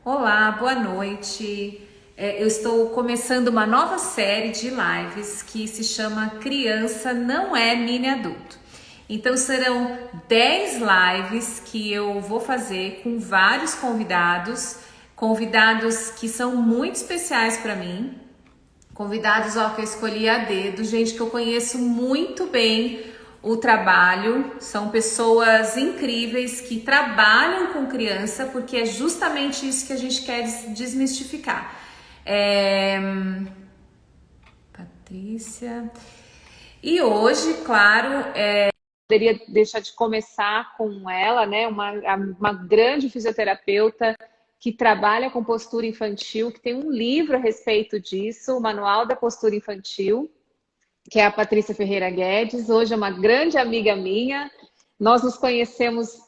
Olá, boa noite. Eu estou começando uma nova série de lives que se chama Criança Não é Mini Adulto. Então serão 10 lives que eu vou fazer com vários convidados, convidados que são muito especiais para mim, convidados que eu escolhi a dedo, gente que eu conheço muito bem o trabalho, são pessoas incríveis que trabalham com criança, porque é justamente isso que a gente quer desmistificar. Patrícia. E hoje, claro, poderia deixar de começar com ela, né? Uma grande fisioterapeuta que trabalha com postura infantil, que tem um livro a respeito disso, o Manual da Postura Infantil, que é a Patrícia Ferreira Guedes. Hoje é uma grande amiga minha. Nós nos conhecemos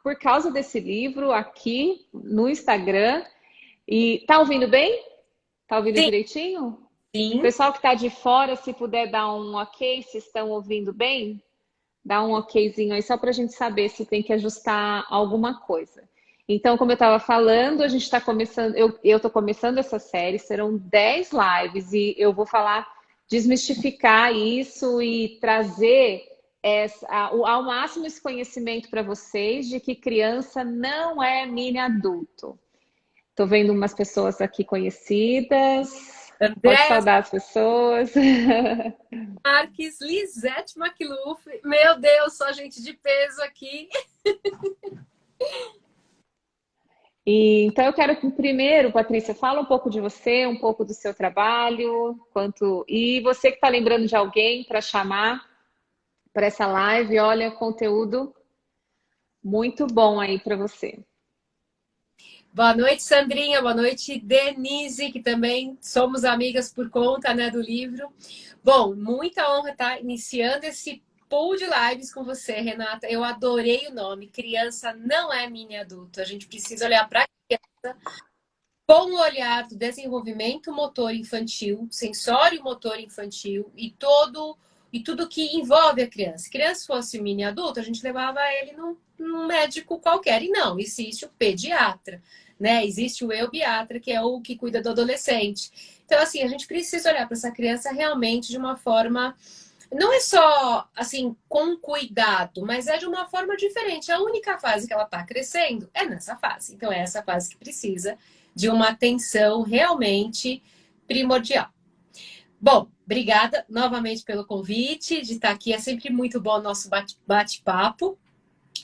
por causa desse livro aqui no Instagram. E tá ouvindo bem? Tá ouvindo Sim, direitinho? sim. Pessoal que está de fora, se puder dar um ok, se estão ouvindo bem, dá um okzinho aí só para a gente saber se tem que ajustar alguma coisa. Então, como eu estava falando, a gente está começando, eu estou começando essa série, serão 10 lives e eu vou falar, desmistificar isso e trazer ao máximo esse conhecimento para vocês de que criança não é mini adulto. Estou vendo umas pessoas aqui conhecidas, pode Andréa saudar as pessoas. Marques, Lisete McLuff. Meu Deus, só gente de peso aqui. Então eu quero que primeiro, Patrícia, fala um pouco de você, um pouco do seu trabalho, e você que está lembrando de alguém para chamar para essa live, olha, conteúdo muito bom aí para você. Boa noite, Sandrinha. Boa noite, Denise, que também somos amigas por conta, né, do livro. Bom, muita honra estar iniciando esse pool de lives com você, Renata. Eu adorei o nome. Criança não é mini adulto. A gente precisa olhar para com o olhar do desenvolvimento motor infantil, sensório motor infantil e tudo que envolve a criança. Se a criança fosse mini adulto, a gente levava ele num médico qualquer. E não, existe o pediatra, né? Existe o eubiatra, que é o que cuida do adolescente. Então, assim, a gente precisa olhar para essa criança realmente de uma forma. Não é só assim com cuidado, mas é de uma forma diferente. A única fase que ela está crescendo é nessa fase. Então é essa fase que precisa de uma atenção realmente primordial. Bom, obrigada novamente pelo convite de estar aqui. É sempre muito bom o nosso bate-papo.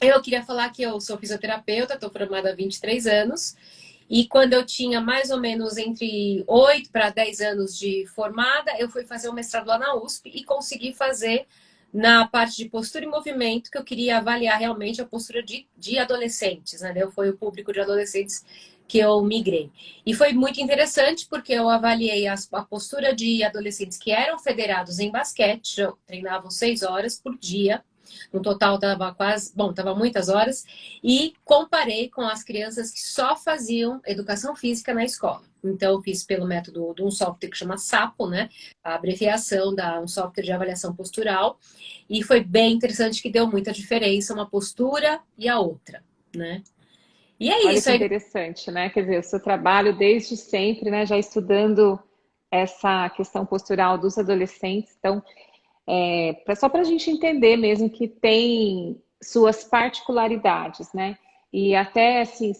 Eu queria falar que eu sou fisioterapeuta, estou formada há 23 anos. E quando eu tinha mais ou menos entre 8 para 10 anos de formada, eu fui fazer o mestrado lá na USP e consegui fazer na parte de postura e movimento, que eu queria avaliar realmente a postura de adolescentes, né? Foi o público de adolescentes que eu migrei. E foi muito interessante porque eu avaliei a postura de adolescentes que eram federados em basquete, já treinavam 6 horas por dia. No total estava quase, bom, estava muitas horas, e comparei com as crianças que só faziam educação física na escola. Então, eu fiz pelo método de um software que chama SAPO, né? A abreviação da um software de avaliação postural. E foi bem interessante que deu muita diferença uma postura e a outra, né? E é Olha isso que aí. interessante, né? Quer dizer, o seu trabalho desde sempre, né, já estudando essa questão postural dos adolescentes. Então, só para a gente entender mesmo que tem suas particularidades, né? E até assim,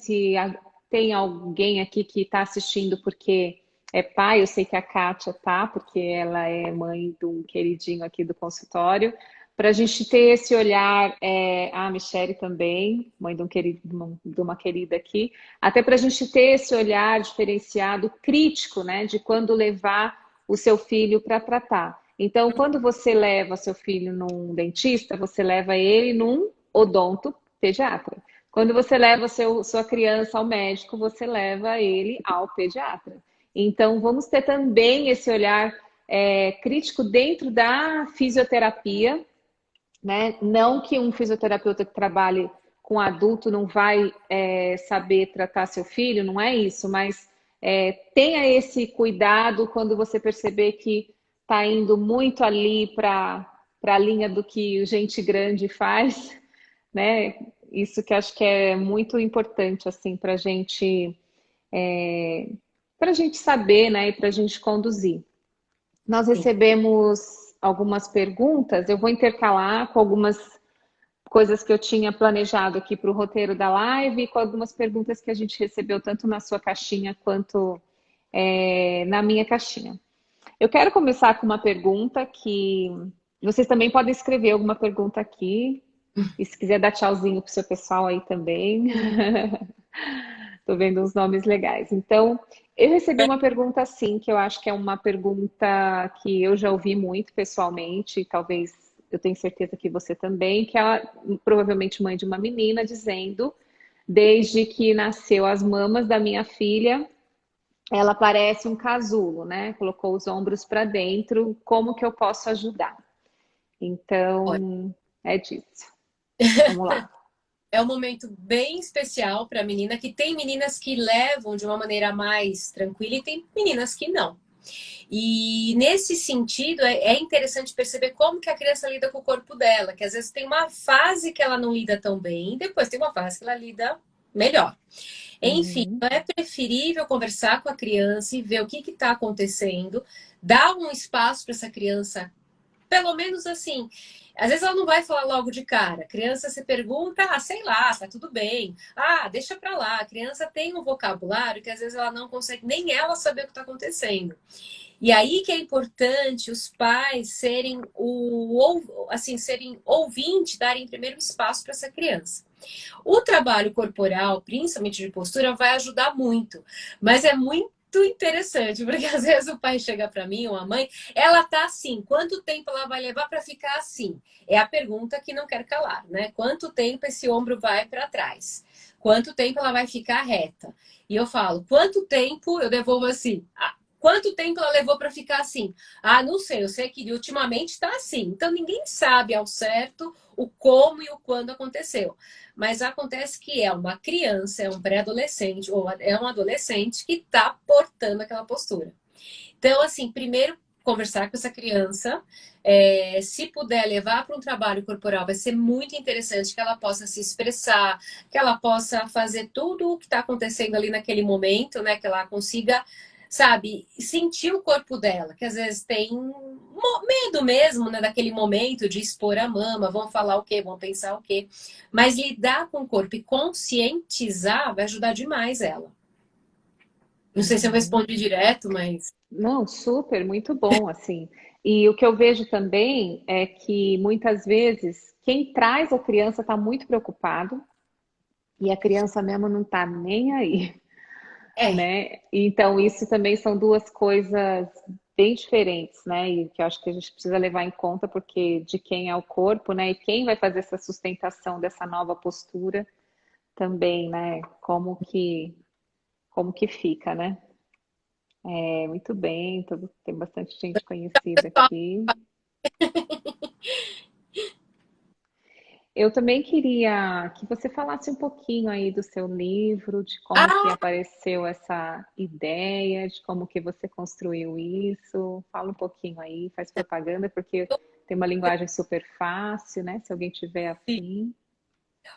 tem alguém aqui que está assistindo porque é pai, eu sei que a Kátia tá, porque ela é mãe de um queridinho aqui do consultório, para a gente ter esse olhar, a Michele também, mãe de, um querido, de uma querida aqui, até para a gente ter esse olhar diferenciado, crítico, né? De quando levar o seu filho para tratar. Então, quando você leva seu filho num dentista, você leva ele num odonto pediatra. Quando você leva sua criança ao médico, você leva ele ao pediatra. Então, vamos ter também esse olhar crítico dentro da fisioterapia, né? Não que um fisioterapeuta que trabalhe com adulto não vai saber tratar seu filho, não é isso, mas tenha esse cuidado quando você perceber que está indo muito ali para a linha do que gente grande faz, né? Isso que acho que é muito importante assim para a gente para a gente saber, né, e para a gente conduzir. Nós Sim. recebemos algumas perguntas, eu vou intercalar com algumas coisas que eu tinha planejado aqui para o roteiro da live e com algumas perguntas que a gente recebeu tanto na sua caixinha quanto na minha caixinha. Eu quero começar com uma pergunta que vocês também podem escrever alguma pergunta aqui. E se quiser dar tchauzinho pro seu pessoal aí também. Tô vendo uns nomes legais. Então, eu recebi uma pergunta assim, que eu acho que é uma pergunta que eu já ouvi muito pessoalmente, e talvez eu tenho certeza que você também, que ela provavelmente mãe de uma menina dizendo, desde que nasceu as mamas da minha filha, ela parece um casulo, né? Colocou os ombros para dentro, como que eu posso ajudar? Olha, Então, é disso. Vamos lá. é um momento bem especial para a menina, que tem meninas que levam de uma maneira mais tranquila e tem meninas que não. E nesse sentido, é interessante perceber como que a criança lida com o corpo dela, que às vezes tem uma fase que ela não lida tão bem, e depois tem uma fase que ela lida melhor. Enfim, Uhum. é preferível conversar com a criança e ver o que está acontecendo, dar um espaço para essa criança, pelo menos assim. Às vezes ela não vai falar logo de cara. A criança se pergunta, sei lá, tá tudo bem. Deixa pra lá. A criança tem um vocabulário que às vezes ela não consegue nem ela saber o que está acontecendo. E aí que é importante os pais serem ouvintes, darem primeiro espaço para essa criança. O trabalho corporal, principalmente de postura, vai ajudar muito, mas é muito interessante, porque às vezes o pai chega para mim ou a mãe, ela tá assim, quanto tempo ela vai levar para ficar assim? É a pergunta que não quer calar, né? Quanto tempo esse ombro vai para trás? Quanto tempo ela vai ficar reta? E eu falo, quanto tempo eu devolvo assim? Quanto tempo ela levou para ficar assim? Não sei, eu sei que ultimamente está assim. Então ninguém sabe ao certo o como e o quando aconteceu. Mas acontece que é uma criança, é um pré-adolescente ou é um adolescente que está portando aquela postura. Então, assim, primeiro conversar com essa criança, se puder levar para um trabalho corporal, vai ser muito interessante que ela possa se expressar, que ela possa fazer tudo o que está acontecendo ali naquele momento, né? Que ela consiga, sabe, sentir o corpo dela, que às vezes tem medo mesmo, né, daquele momento de expor a mama, vão falar o quê, vão pensar o quê, mas lidar com o corpo e conscientizar vai ajudar demais ela. Não sei se eu Uhum. respondi direto, mas Não, super, muito bom, assim. E o que eu vejo também é que muitas vezes quem traz a criança está muito preocupado e a criança mesmo não está nem aí, é. né? Então, isso também são duas coisas bem diferentes, né? E que eu acho que a gente precisa levar em conta, porque de quem é o corpo, né? E quem vai fazer essa sustentação dessa nova postura também, né? Como que fica, né? Muito bem, tem bastante gente conhecida aqui. Eu também queria que você falasse um pouquinho aí do seu livro, de como que Ah, apareceu essa ideia, de como que você construiu isso. Fala um pouquinho aí, faz propaganda, porque tem uma linguagem super fácil, né? Se alguém tiver afim.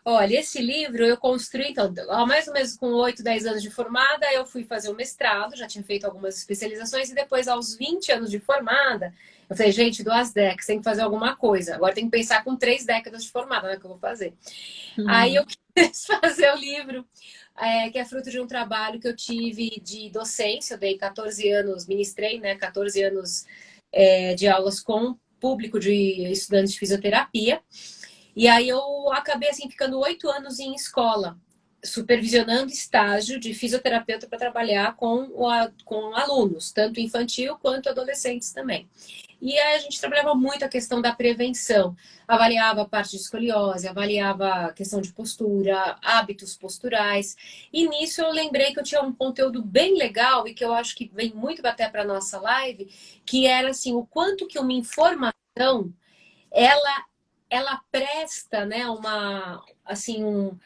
olha, esse livro eu construí, então, há mais ou menos com 8, 10 anos de formada, eu fui fazer o mestrado, já tinha feito algumas especializações, e depois, aos 20 anos de formada, eu falei, gente, 2 décadas, tem que fazer alguma coisa. Agora tem que pensar com 3 décadas de formada, né, que eu vou fazer. Aí eu quis fazer o livro, que é fruto de um trabalho que eu tive de docência, eu dei 14 anos, ministrei, né, 14 anos de aulas com público de estudantes de fisioterapia, e aí eu acabei assim ficando 8 anos em escola, supervisionando estágio de fisioterapeuta para trabalhar com alunos, tanto infantil quanto adolescentes também. E aí a gente trabalhava muito a questão da prevenção, avaliava a parte de escoliose, avaliava a questão de postura, hábitos posturais. E nisso eu lembrei que eu tinha um conteúdo bem legal e que eu acho que vem muito até para nossa live, que era assim, o quanto que uma informação ela ela presta, né, uma assim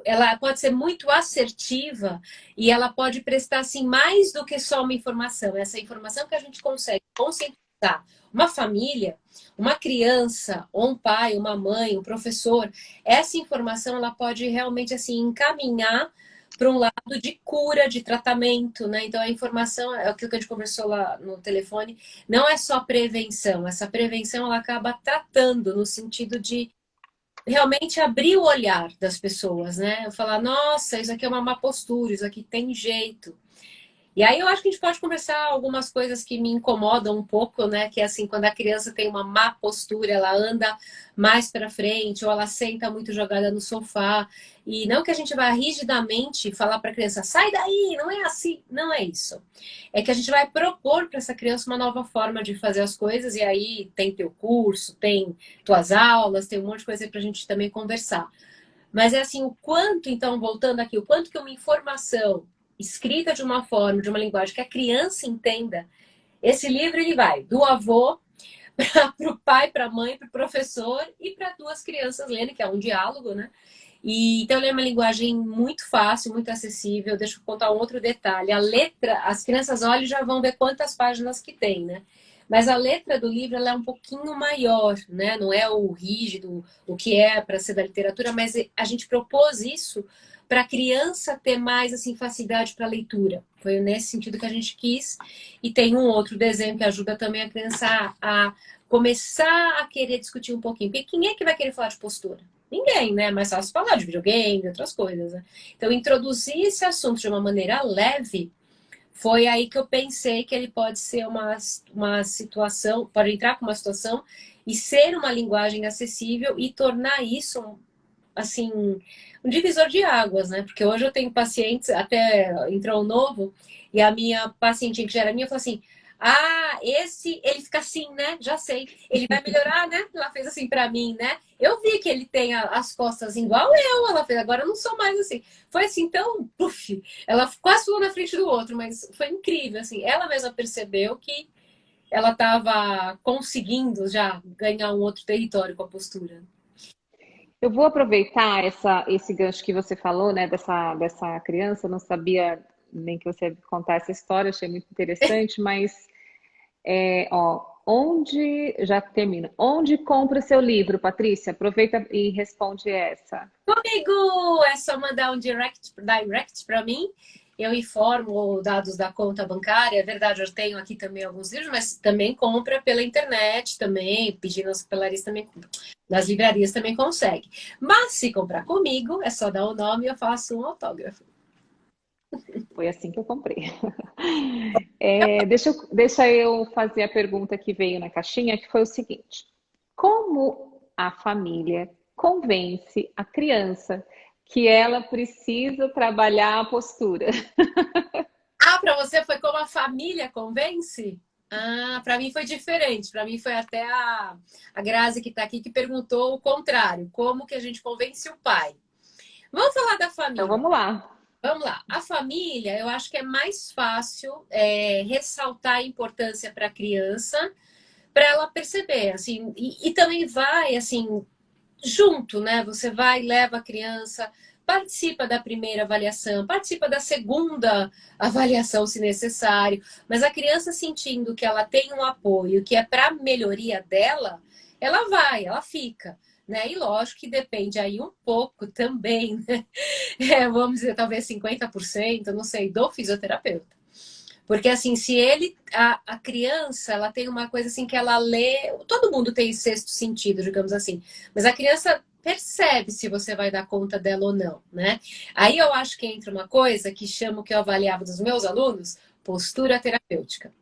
ela pode ser muito assertiva e ela pode prestar assim mais do que só uma informação. Essa informação que a gente consegue conscientizar uma família, uma criança, ou um pai, uma mãe, um professor, essa informação ela pode realmente assim encaminhar para um lado de cura, de tratamento, né? Então a informação, é aquilo que a gente conversou lá no telefone, não é só prevenção. Essa prevenção ela acaba tratando no sentido de realmente abrir o olhar das pessoas, né? Eu falar, nossa, isso aqui é uma má postura, isso aqui tem jeito. E aí eu acho que a gente pode conversar algumas coisas que me incomodam um pouco, né? Que é assim, quando a criança tem uma má postura, ela anda mais para frente, ou ela senta muito jogada no sofá. E não que a gente vá rigidamente falar para a criança, sai daí, não é assim, não é isso. É que a gente vai propor para essa criança uma nova forma de fazer as coisas, e aí tem teu curso, tem tuas aulas, tem um monte de coisa para a gente também conversar. Mas é assim, o quanto, então, voltando aqui, o quanto que uma informação escrita de uma forma, de uma linguagem que a criança entenda, esse livro ele vai do avô para o pai, para a mãe, para o professor e para duas crianças lendo, que é um diálogo, né? E, então ele é uma linguagem muito fácil, muito acessível. Deixa eu contar um outro detalhe. A letra, as crianças olham e já vão ver quantas páginas que tem, né? Mas a letra do livro ela é um pouquinho maior, né? Não é o rígido, o que é para ser da literatura, mas a gente propôs isso para a criança ter mais assim facilidade para leitura. Foi nesse sentido que a gente quis. E tem um outro desenho que ajuda também a criança a começar a querer discutir um pouquinho. Porque quem é que vai querer falar de postura? Ninguém, né? É mais fácil falar de videogame, de outras coisas, né? Então, introduzir esse assunto de uma maneira leve foi aí que eu pensei que ele pode ser uma situação, pode entrar com uma situação e ser uma linguagem acessível e tornar isso, assim, um divisor de águas, né? Porque hoje eu tenho pacientes, até entrou um novo, e a minha paciente que já era minha falou assim: ah, esse, ele fica assim, né? Já sei. Ele vai melhorar, né? Ela fez assim pra mim, né? Eu vi que ele tem as costas igual eu, ela fez. Agora eu não sou mais assim. Foi assim, então, puf, ela quase falou na frente do outro, mas foi incrível, assim. Ela mesma percebeu que ela estava conseguindo já ganhar um outro território com a postura. Eu vou aproveitar esse gancho que você falou, né, dessa criança. Eu não sabia nem que você ia contar essa história, achei muito interessante, mas, ó, onde, já termino, onde compra o seu livro, Patrícia? Aproveita e responde essa. Comigo é só mandar um direct para mim. Eu informo dados da conta bancária. É verdade, eu tenho aqui também alguns livros, mas também compra pela internet também, pedindo nas papelarias também, nas livrarias também consegue. Mas se comprar comigo, é só dar o nome e eu faço um autógrafo. Foi assim que eu comprei. Deixa eu fazer a pergunta que veio na caixinha, que foi o seguinte: como a família convence a criança que ela precisa trabalhar a postura? Ah, para você foi como a família convence? Ah, para mim foi diferente. Para mim foi até a Grazi que está aqui que perguntou o contrário. Como que a gente convence o pai? Vamos falar da Então família. vamos lá. Vamos lá. A família, eu acho que é mais fácil ressaltar a importância para a criança, para ela perceber, assim, e também vai, assim, junto, né? Você vai, leva a criança, participa da primeira avaliação, participa da segunda avaliação, se necessário, mas a criança sentindo que ela tem um apoio, que é para a melhoria dela, ela vai, ela fica. Né? E lógico que depende aí um pouco também, né? Vamos dizer, talvez 50%, não sei, do fisioterapeuta. Porque assim, se ele, a criança, ela tem uma coisa assim que ela lê, todo mundo tem sexto sentido, digamos assim, mas a criança percebe se você vai dar conta dela ou não, né? Aí eu acho que entra uma coisa que chamo que eu avaliava dos meus alunos, postura terapêutica.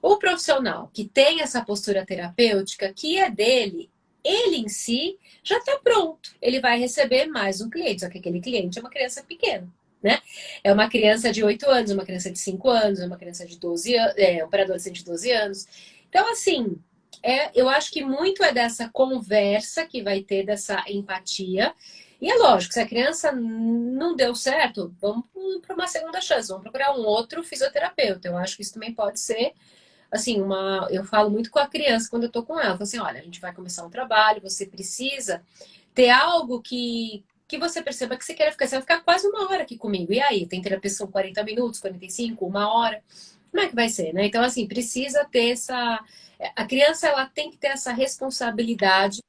O profissional que tem essa postura terapêutica, que é dele, ele em si já está pronto. Ele vai receber mais um cliente, só que aquele cliente é uma criança pequena. Né? É uma criança de 8 anos, uma criança de 5 anos, uma criança de 12 anos, um pré-adolescente de 12 anos. Então, assim, eu acho que muito é dessa conversa que vai ter, dessa empatia. E é lógico, se a criança não deu certo, vamos para uma segunda chance, vamos procurar um outro fisioterapeuta. Eu acho que isso também pode ser assim, eu falo muito com a criança quando eu tô com ela. Eu falo assim, olha, a gente vai começar um trabalho, você precisa ter algo que você perceba que você quer ficar. Você vai ficar quase uma hora aqui comigo. E aí, tem terapia são 40 minutos, 45, uma hora. Como é que vai ser, né? Então, assim, precisa ter essa... A criança, ela tem que ter essa responsabilidade,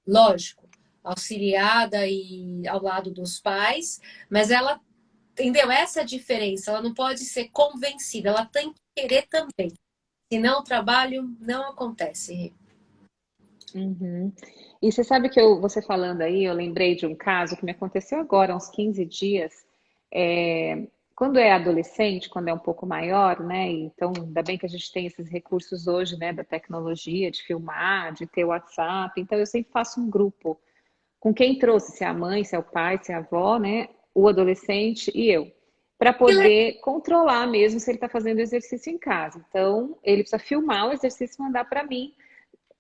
lógico, auxiliada e ao lado dos pais, mas ela Entendeu? Essa é a diferença. Ela não pode ser convencida, ela tem que querer também. Senão o trabalho não acontece. Uhum. E você sabe que você falando aí, eu lembrei de um caso que me aconteceu agora, há uns 15 dias. É, quando é adolescente, quando é um pouco maior, né? Então, ainda bem que a gente tem esses recursos hoje, né, da tecnologia, de filmar, de ter WhatsApp. Então, eu sempre faço um grupo com quem trouxe, se é a mãe, se é o pai, se é a avó, né? O adolescente e eu, para Que legal. poder controlar mesmo se ele está fazendo exercício em casa. Então, ele precisa filmar o exercício e mandar para mim.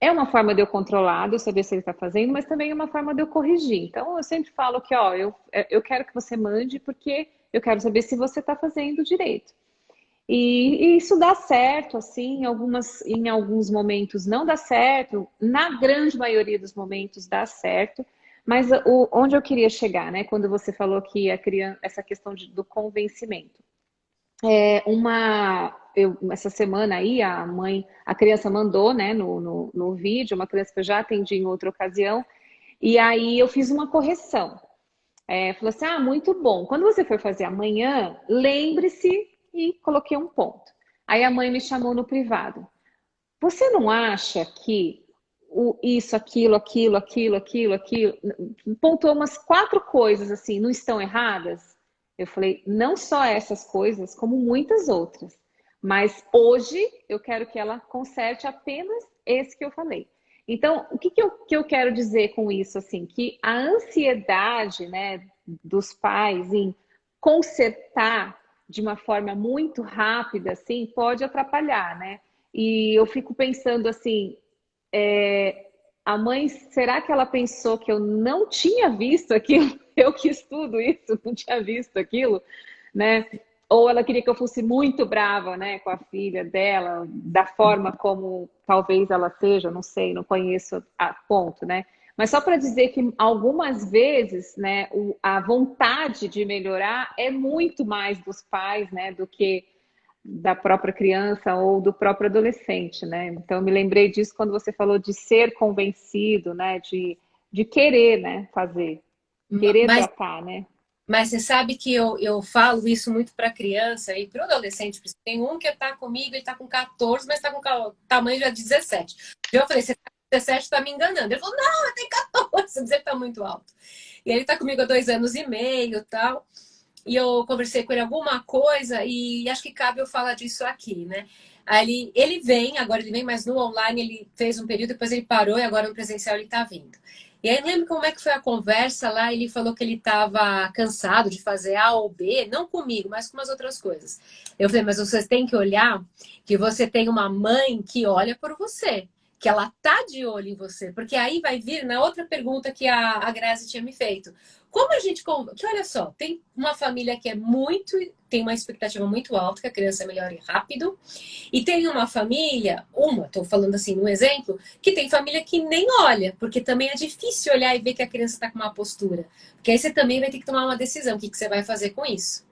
É uma forma de eu controlar, de eu saber se ele está fazendo, mas também é uma forma de eu corrigir. Então, eu sempre falo que, ó, eu quero que você mande porque eu quero saber se você está fazendo direito. E isso dá certo, assim, em alguns momentos não dá certo, na grande maioria dos momentos dá certo, mas onde eu queria chegar, né? Quando você falou que a criança, essa questão do convencimento. Essa semana aí, a criança mandou, né, no vídeo, uma criança que eu já atendi em outra ocasião, e aí eu fiz uma correção. Falou assim: ah, muito bom. Quando você for fazer amanhã, lembre-se, e coloquei um ponto. Aí a mãe me chamou no privado. Você não acha que isso, aquilo, pontuou umas 4 coisas assim, não estão erradas? Eu falei, não só essas coisas, como muitas outras. Mas hoje eu quero que ela conserte apenas esse que eu falei. Então, o que eu quero dizer com isso? Assim, que a ansiedade, né, dos pais em consertar de uma forma muito rápida, assim, pode atrapalhar, né? E eu fico pensando assim, a mãe, será que ela pensou que eu não tinha visto aquilo? Eu que estudo isso, não tinha visto aquilo, né? Ou ela queria que eu fosse muito brava, né, com a filha dela, da forma como talvez ela seja, não sei, não conheço a ponto, né? Mas só para dizer que algumas vezes, né, a vontade de melhorar é muito mais dos pais, né, do que da própria criança ou do próprio adolescente, né? Então, eu me lembrei disso quando você falou de ser convencido, né? De querer, né? Fazer, querer Mas, tratar, né? mas você sabe que eu falo isso muito para criança e para o adolescente. Tem um que está comigo e está com 14, mas está com tamanho já de 17. Eu falei, você está com 17, está me enganando. Ele falou, não, eu tenho 14, você está muito alto. E ele está comigo há 2 anos e meio e tal. E eu conversei com ele alguma coisa e acho que cabe eu falar disso aqui, né? Aí ele vem, agora ele vem, mas no online ele fez um período, depois ele parou e agora no presencial ele tá vindo. E aí lembro como é que foi a conversa lá, ele falou que ele estava cansado de fazer A ou B, não comigo, mas com umas outras coisas. Eu falei, mas vocês têm que olhar que você tem uma mãe que olha por você, que ela tá de olho em você, porque aí vai vir na outra pergunta que a Grazi tinha me feito. Como a gente. Que olha só, tem uma família que é muito. Tem uma expectativa muito alta que a criança melhore rápido. E tem uma família, estou falando assim, um exemplo, que tem família que nem olha, porque também é difícil olhar e ver que a criança está com uma postura. Porque aí você também vai ter que tomar uma decisão. O que você vai fazer com isso?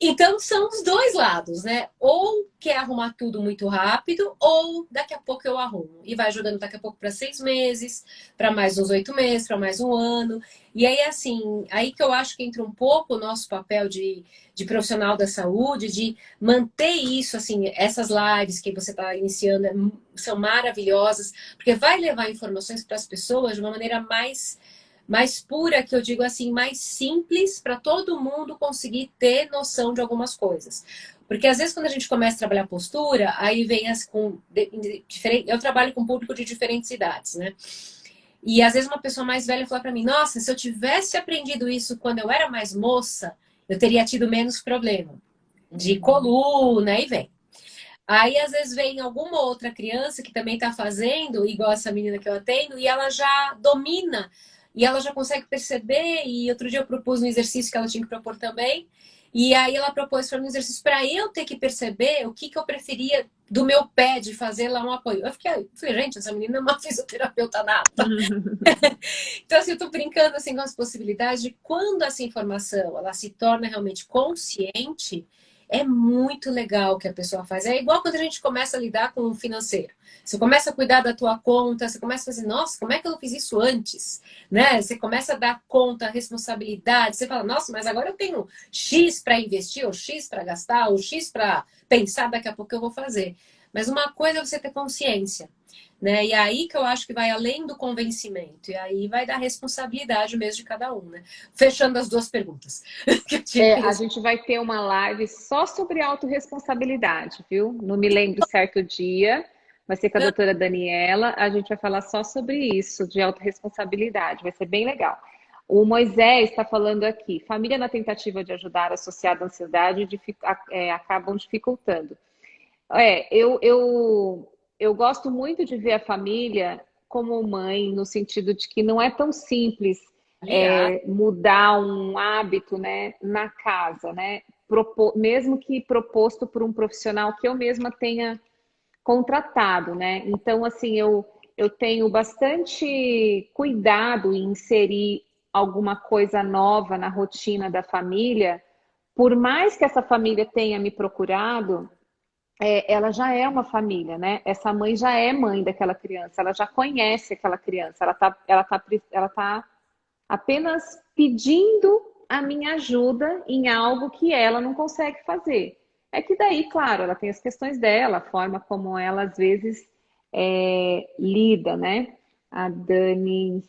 Então são os dois lados, né? Ou quer arrumar tudo muito rápido, ou daqui a pouco eu arrumo. E vai jogando daqui a pouco para 6 meses, para mais uns 8 meses, para mais um ano. E aí, assim, aí que eu acho que entra um pouco o nosso papel de profissional da saúde, de manter isso, assim, essas lives que você está iniciando são maravilhosas, porque vai levar informações para as pessoas de uma maneira mais pura, que eu digo assim, mais simples para todo mundo conseguir ter noção de algumas coisas. Porque às vezes quando a gente começa a trabalhar postura, aí vem as com diferente, eu trabalho com público de diferentes idades, né? E às vezes uma pessoa mais velha fala para mim: "Nossa, se eu tivesse aprendido isso quando eu era mais moça, eu teria tido menos problema de Uhum. coluna e vem". Aí, às vezes, vem alguma outra criança que também está fazendo, igual essa menina que eu atendo, e ela já domina, e ela já consegue perceber. E outro dia eu propus um exercício que ela tinha que propor também, e aí ela propôs para mim um exercício para eu ter que perceber o que eu preferia do meu pé de fazer lá um apoio. Falei, gente, essa menina é uma fisioterapeuta nata. Então, assim, eu estou brincando assim, com as possibilidades de quando essa informação ela se torna realmente consciente, É muito legal o que a pessoa faz. É igual quando a gente começa a lidar com o financeiro. Você começa a cuidar da tua conta, você começa a fazer, nossa, como é que eu não fiz isso antes? Né? Você começa a dar conta, responsabilidade, você fala, nossa, mas agora eu tenho X para investir, ou X para gastar, ou X para pensar daqui a pouco que eu vou fazer. Mas uma coisa é você ter consciência, né? E aí que eu acho que vai além do convencimento, e aí vai dar responsabilidade mesmo de cada um, né? Fechando as duas perguntas que eu tinha que A responder. gente vai ter uma live só sobre autorresponsabilidade, viu? Não me lembro certo dia, vai ser com a doutora Daniela, a gente vai falar só sobre isso, de autorresponsabilidade, vai ser bem legal. O Moisés está falando aqui, família na tentativa de ajudar associada à ansiedade acabam dificultando. Eu gosto muito de ver a família como mãe, no sentido de que não é tão simples Aliás, mudar um hábito, né, na casa, né? Mesmo que proposto por um profissional que eu mesma tenha contratado, né? Então, assim, eu tenho bastante cuidado em inserir alguma coisa nova na rotina da família, por mais que essa família tenha me procurado, ela já é uma família, né? Essa mãe já é mãe daquela criança, ela já conhece aquela criança, ela tá apenas pedindo a minha ajuda em algo que ela não consegue fazer. É que daí, claro, ela tem as questões dela, a forma como ela às vezes lida, né? A Dani,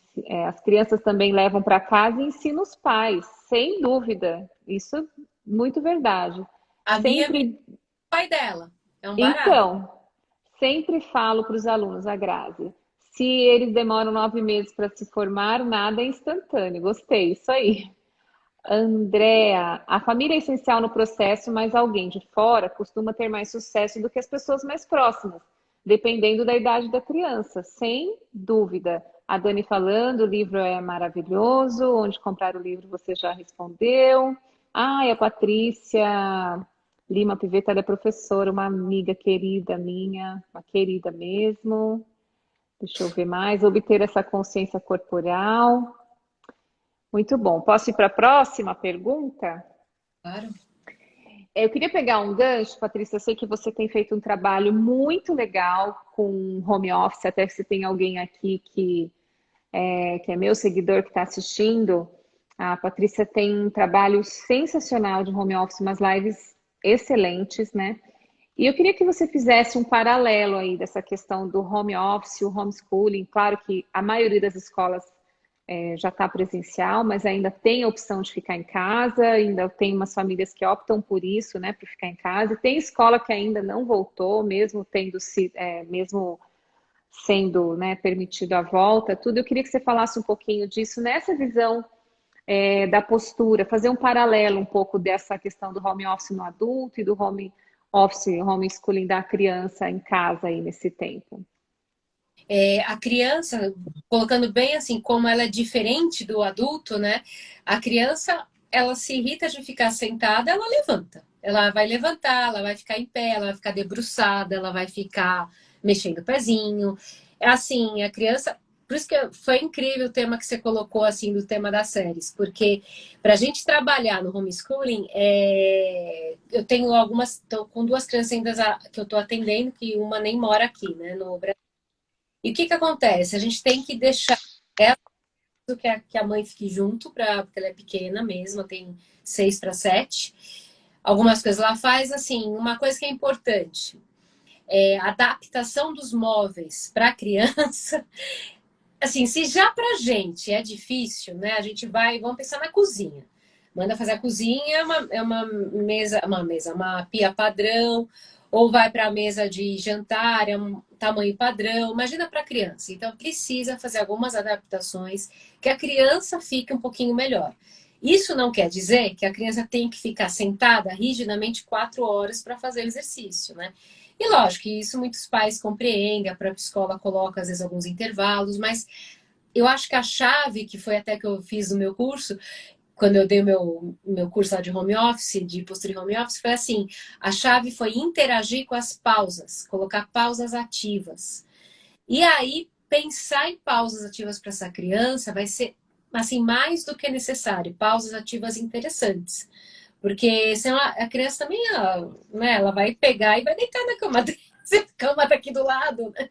as crianças também levam para casa e ensinam os pais, sem dúvida. Isso é muito verdade. a minha é Sempre, pai dela. É um barato. então, sempre falo para os alunos, a Grazi, se eles demoram 9 meses para se formar, nada é instantâneo. Gostei, isso aí. Andréa, a família é essencial no processo, mas alguém de fora costuma ter mais sucesso do que as pessoas mais próximas, dependendo da idade da criança, sem dúvida. A Dani falando, o livro é maravilhoso, onde comprar o livro você já respondeu. Ah, e a Patrícia Lima Piveta, ela é professora, uma amiga querida minha, uma querida mesmo. Deixa eu ver mais. Obter essa consciência corporal. Muito bom. Posso ir para a próxima pergunta? Claro. Eu queria pegar um gancho, Patrícia. Eu sei que você tem feito um trabalho muito legal com home office, até se tem alguém aqui que é meu seguidor que está assistindo. A Patrícia tem um trabalho sensacional de home office, umas lives excelentes, né? E eu queria que você fizesse um paralelo aí dessa questão do home office, o homeschooling. Claro que a maioria das escolas já está presencial, mas ainda tem a opção de ficar em casa, ainda tem umas famílias que optam por isso, né, para ficar em casa. E tem escola que ainda não voltou, mesmo mesmo sendo, né, permitido a volta, tudo. Eu queria que você falasse um pouquinho disso nessa visão da postura, fazer um paralelo um pouco dessa questão do home office no adulto e do home office, homeschooling da criança em casa aí nesse tempo. A criança, colocando bem assim, como ela é diferente do adulto, né? A criança, ela se irrita de ficar sentada, ela levanta. Ela vai levantar, ela vai ficar em pé, ela vai ficar debruçada, ela vai ficar mexendo o pezinho. É assim, a criança. Por isso que foi incrível o tema que você colocou, assim, do tema das séries, porque para a gente trabalhar no homeschooling, eu tenho algumas, tô com duas crianças ainda que eu estou atendendo, que uma nem mora aqui, né, no Brasil. E o que que acontece? A gente tem que deixar ela que a mãe fique junto, porque ela é pequena mesmo, tem 6 para 7. Algumas coisas ela faz, assim, uma coisa que é importante, a adaptação dos móveis para a criança. Assim, se já para a gente é difícil, né? A gente vamos pensar na cozinha. Manda fazer a cozinha, uma pia padrão, ou vai para a mesa de jantar, é um tamanho padrão. Imagina para a criança. Então, precisa fazer algumas adaptações que a criança fique um pouquinho melhor. Isso não quer dizer que a criança tem que ficar sentada rigidamente 4 horas para fazer o exercício, né? E lógico que isso muitos pais compreendem, a própria escola coloca às vezes alguns intervalos, mas eu acho que a chave, que foi até que eu fiz no meu curso, quando eu dei o meu curso lá de home office, de postura em home office, foi assim: a chave foi interagir com as pausas, colocar pausas ativas. E aí, pensar em pausas ativas para essa criança vai ser assim mais do que necessário, pausas ativas interessantes. Porque senão a criança também, né, ela vai pegar e vai deitar na cama, a cama tá aqui do lado, né?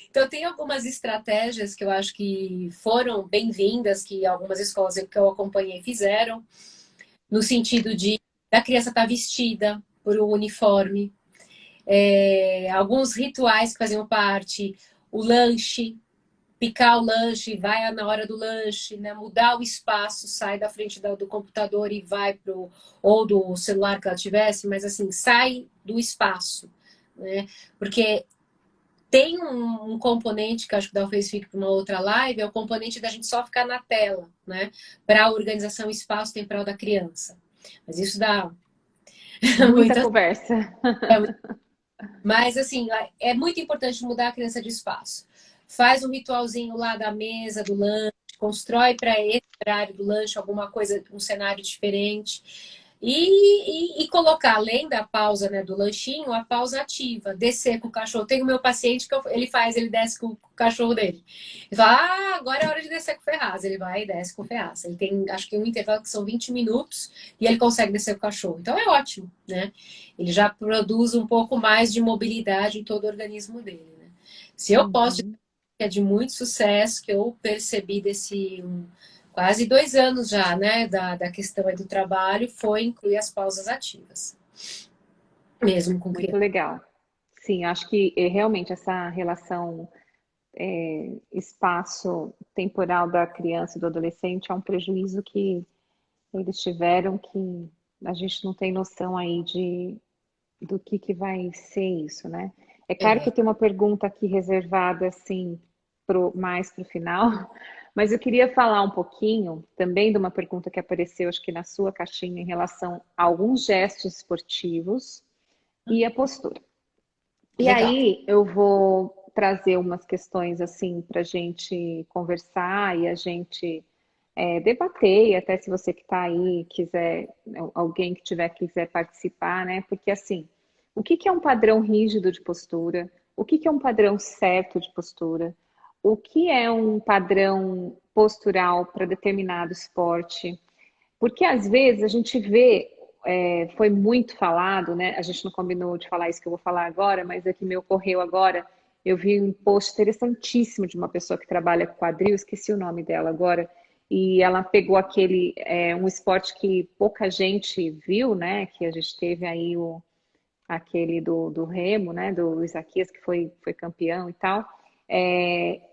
Então, tem algumas estratégias que eu acho que foram bem-vindas, que algumas escolas que eu acompanhei fizeram, no sentido de da criança estar vestida por um uniforme, alguns rituais que faziam parte, o lanche, picar o lanche, vai na hora do lanche, né? Mudar o espaço, sai da frente do computador e vai pro ou do celular que ela tivesse, mas assim, sai do espaço, né? Porque tem um componente que acho que talvez fique para uma outra live, é o componente da gente só ficar na tela, né? Para a organização espaço-temporal da criança. Mas isso dá Muita muita. conversa. Mas assim, é muito importante mudar a criança de espaço. Faz um ritualzinho lá da mesa, do lanche, constrói para esse horário do lanche alguma coisa, um cenário diferente. E colocar, além da pausa, né, do lanchinho, a pausa ativa, descer com o cachorro. Tem o meu paciente que ele desce com o cachorro dele. Ele fala, agora é hora de descer com o Ferraz. Ele vai e desce com o Ferraz. Ele tem, acho que um intervalo que são 20 minutos e ele consegue descer com o cachorro. Então é ótimo, né? Ele já produz um pouco mais de mobilidade em todo o organismo dele, né? Se eu posso dizer Uhum. que é de muito sucesso, que eu percebi desse quase 2 anos já, né, da questão aí do trabalho, foi incluir as pausas ativas, mesmo com Muito criança. legal. Sim, acho que realmente essa relação espaço temporal da criança e do adolescente é um prejuízo que eles tiveram que a gente não tem noção aí do que vai ser isso, né? É claro que É, eu tenho uma pergunta aqui reservada, assim, mais para o final, mas eu queria falar um pouquinho também de uma pergunta que apareceu, acho que na sua caixinha, em relação a alguns gestos esportivos e a postura. E legal. aí eu vou trazer umas questões assim para a gente conversar e a gente debater, e até se você que está aí quiser, alguém que tiver quiser participar, né? Porque assim, o que que é um padrão rígido de postura? O que que é um padrão certo de postura? O que é um padrão postural para determinado esporte? Porque às vezes a gente vê, foi muito falado, né? A gente não combinou de falar isso que eu vou falar agora, mas é que me ocorreu agora. Eu vi um post interessantíssimo de uma pessoa que trabalha com quadril, esqueci o nome dela agora, e ela pegou um esporte que pouca gente viu, né? Que a gente teve aí aquele do remo, né? Do Isaquias, que foi campeão e tal.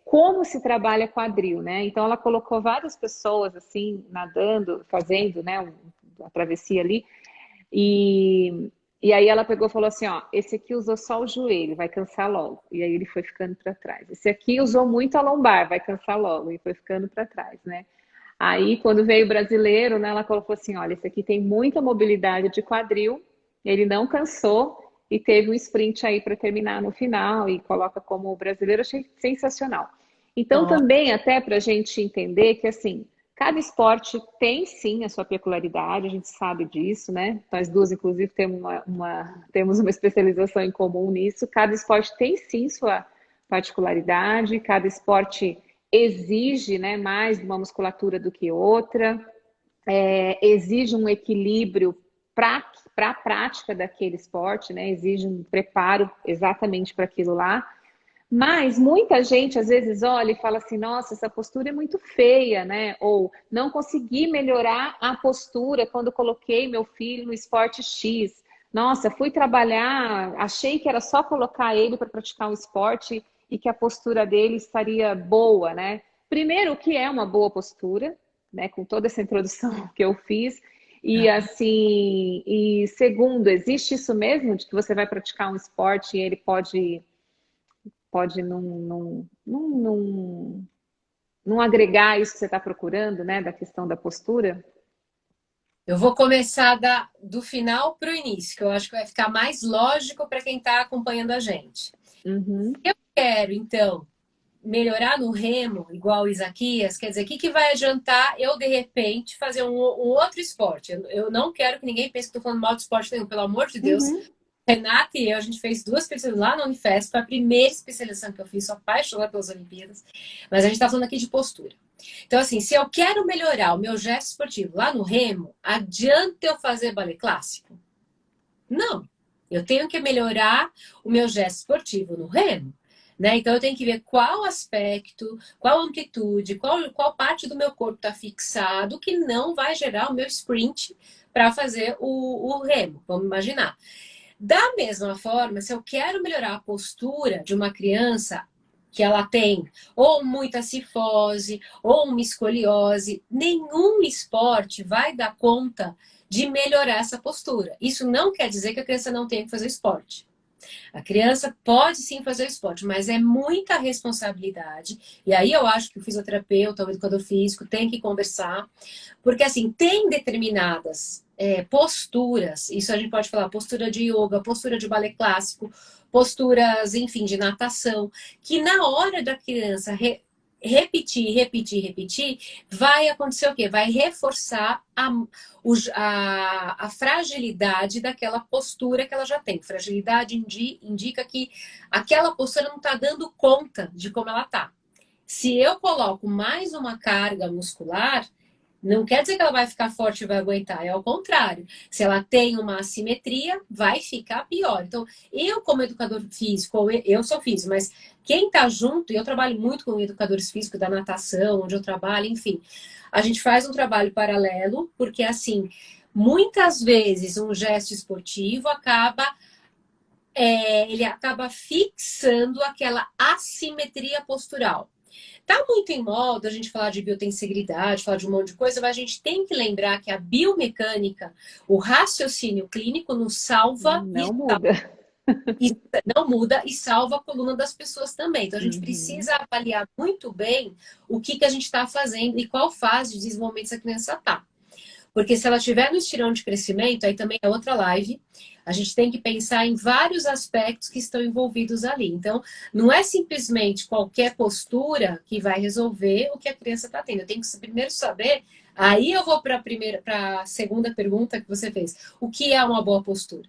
Como se trabalha quadril, né? Então ela colocou várias pessoas assim nadando, fazendo, né, a travessia ali, e aí ela pegou e falou assim, ó, esse aqui usou só o joelho, vai cansar logo. E aí ele foi ficando para trás. Esse aqui usou muito a lombar, vai cansar logo e foi ficando para trás, né? Aí quando veio o brasileiro, né, ela colocou assim, olha, esse aqui tem muita mobilidade de quadril, ele não cansou e teve um sprint aí para terminar no final e coloca como o brasileiro, achei sensacional. Então Ó, também até para a gente entender que assim, cada esporte tem sim a sua peculiaridade, a gente sabe disso, né? Nós duas, inclusive, temos temos uma especialização em comum nisso. Cada esporte tem sim sua particularidade, cada esporte exige, né, mais uma musculatura do que outra, exige um equilíbrio para a prática daquele esporte, né? Exige um preparo exatamente para aquilo lá. Mas muita gente às vezes olha e fala assim: nossa, essa postura é muito feia, né? Ou não consegui melhorar a postura quando coloquei meu filho no esporte X. Nossa, fui trabalhar, achei que era só colocar ele para praticar um esporte e que a postura dele estaria boa, né? Primeiro, o que é uma boa postura, né? Com toda essa introdução que eu fiz. E assim, e segundo, existe isso mesmo de que você vai praticar um esporte e ele pode não agregar isso que você está procurando, né, da questão da postura. eu vou começar do final para o início, que eu acho que vai ficar mais lógico para quem está acompanhando a gente. Uhum, Eu quero, então, melhorar no remo, igual o Isaquias, quer dizer, o que vai adiantar eu, de repente, fazer um outro esporte? Eu não quero que ninguém pense que estou falando mal de esporte nenhum, pelo amor de Deus. uhum. Renata e eu, a gente fez 2 especializações lá na Unifesp, foi a primeira especialização que eu fiz, sou apaixonada pelas Olimpíadas, mas a gente está falando aqui de postura. Então, assim, se eu quero melhorar o meu gesto esportivo lá no remo, adianta eu fazer balé clássico? Não. Eu tenho que melhorar o meu gesto esportivo no remo. Né? Então, eu tenho que ver qual aspecto, qual amplitude, qual parte do meu corpo está fixado que não vai gerar o meu sprint para fazer o remo. Vamos imaginar. Da mesma forma, se eu quero melhorar a postura de uma criança que ela tem ou muita cifose ou uma escoliose, nenhum esporte vai dar conta de melhorar essa postura. Isso não quer dizer que a criança não tenha que fazer esporte. A criança pode sim fazer esporte, mas é muita responsabilidade. E aí eu acho que o fisioterapeuta, o educador físico tem que conversar, porque assim, tem determinadas posturas, isso a gente pode falar, postura de yoga, postura de balé clássico, posturas, enfim, de natação, que na hora da criança repetir, vai acontecer o quê? Vai reforçar a fragilidade daquela postura que ela já tem. Fragilidade indica que aquela postura não está dando conta de como ela está. Se eu coloco mais uma carga muscular, não quer dizer que ela vai ficar forte e vai aguentar, é ao contrário. Se ela tem uma assimetria, vai ficar pior. Então, eu como educador físico, eu sou físico, mas quem está junto, e eu trabalho muito com educadores físicos da natação, onde eu trabalho, enfim, a gente faz um trabalho paralelo, porque assim, muitas vezes um gesto esportivo ele acaba fixando aquela assimetria postural. Tá muito em moda a gente falar de biotensegridade, falar de um monte de coisa, mas a gente tem que lembrar que a biomecânica, o raciocínio clínico nos salva Não muda. e não muda e salva a coluna das pessoas também. Então a gente Uhum. precisa avaliar muito bem o que a gente está fazendo e qual fase de desenvolvimento essa criança está. Porque se ela estiver no estirão de crescimento, aí também é outra live. A gente tem que pensar em vários aspectos que estão envolvidos ali. Então, não é simplesmente qualquer postura que vai resolver o que a criança está tendo. Eu tenho que primeiro saber. Aí eu vou para a segunda pergunta que você fez. O que é uma boa postura?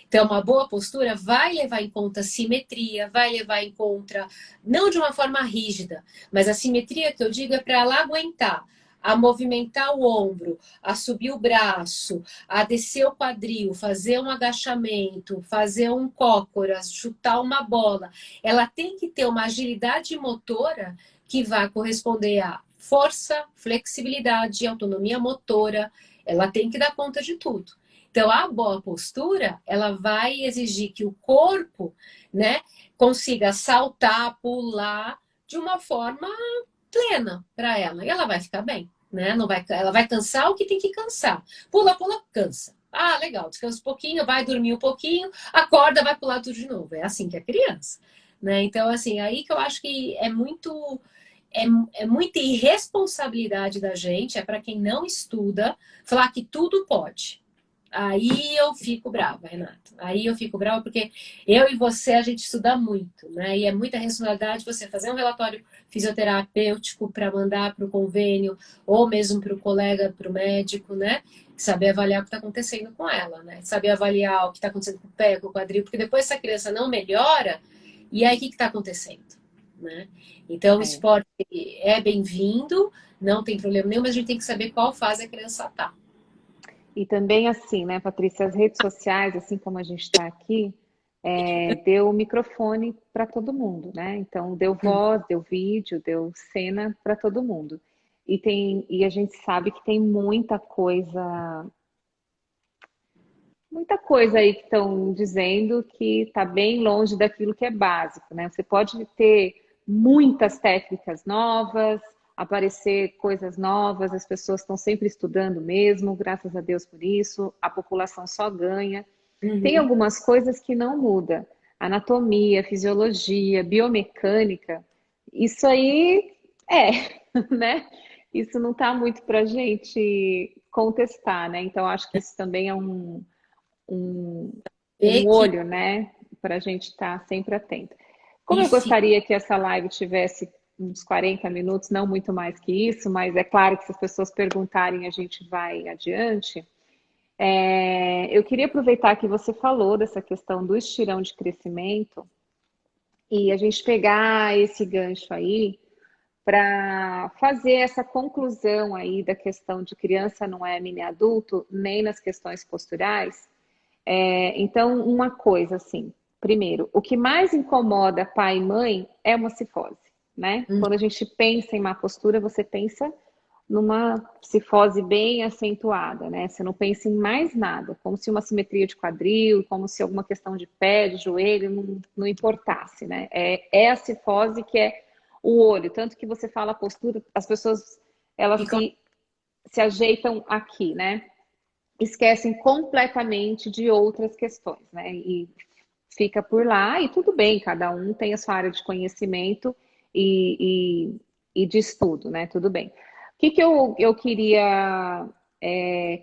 Então, uma boa postura vai levar em conta a simetria, vai levar em conta, não de uma forma rígida, mas a simetria que eu digo é para ela aguentar a movimentar o ombro, a subir o braço, a descer o quadril, fazer um agachamento, fazer um cócoras, chutar uma bola. Ela tem que ter uma agilidade motora que vai corresponder a força, flexibilidade, autonomia motora. Ela tem que dar conta de tudo. Então, a boa postura, ela vai exigir que o corpo, né, consiga saltar, pular de uma forma plena para ela. E ela vai ficar bem, né? Não vai, ela vai cansar o que tem que cansar. Pula, pula, cansa. Ah, legal, descansa um pouquinho, vai dormir um pouquinho, acorda, vai pular tudo de novo. É assim que é criança, né? Então, assim, aí que eu acho que é, é muita irresponsabilidade da gente, é para quem não estuda, falar que tudo pode. Aí eu fico brava, Renato. Aí eu fico brava porque eu e você, a gente estuda muito, né? E é muita responsabilidade você fazer um relatório fisioterapêutico para mandar para o convênio, ou mesmo para o colega, para o médico, né? Saber avaliar o que está acontecendo com ela, né? Saber avaliar o que está acontecendo com o pé, com o quadril, porque depois essa criança não melhora, e aí o que está acontecendo, né? Então, o É. esporte é bem-vindo, não tem problema nenhum, mas a gente tem que saber qual fase a criança está. E também assim, né, Patrícia, as redes sociais, assim como a gente está aqui, deu microfone para todo mundo, né? Então deu voz, deu vídeo, deu cena para todo mundo. E a gente sabe que tem muita coisa aí que estão dizendo que está bem longe daquilo que é básico, né? Você pode ter muitas técnicas novas, aparecer coisas novas, as pessoas estão sempre estudando mesmo, graças a Deus por isso, a população só ganha. Tem Uhum. algumas coisas que não muda. Anatomia, fisiologia, biomecânica, isso aí né? Isso não está muito para a gente contestar, né? Então, acho que isso também é um Ver que olho, né? Para a gente estar sempre atento. Como e eu gostaria que essa live tivesse uns 40 minutos, não muito mais que isso, mas é claro que se as pessoas perguntarem, a gente vai adiante. Eu queria aproveitar que você falou dessa questão do estirão de crescimento e a gente pegar esse gancho aí para fazer essa conclusão aí da questão de criança não é mini adulto, nem nas questões posturais. Então, uma coisa assim, primeiro, o que mais incomoda pai e mãe é uma cifose, né? Hum. Quando a gente pensa em má postura, você pensa numa cifose bem acentuada, né? Você não pensa em mais nada, como se uma simetria de quadril, como se alguma questão de pé, de joelho, não importasse, né? É a cifose que é o olho, tanto que você fala a postura, as pessoas elas Ficam... se ajeitam aqui, né? Esquecem completamente de outras questões, né? E fica por lá e tudo bem, cada um tem a sua área de conhecimento e de estudo, né? Tudo bem. O que eu queria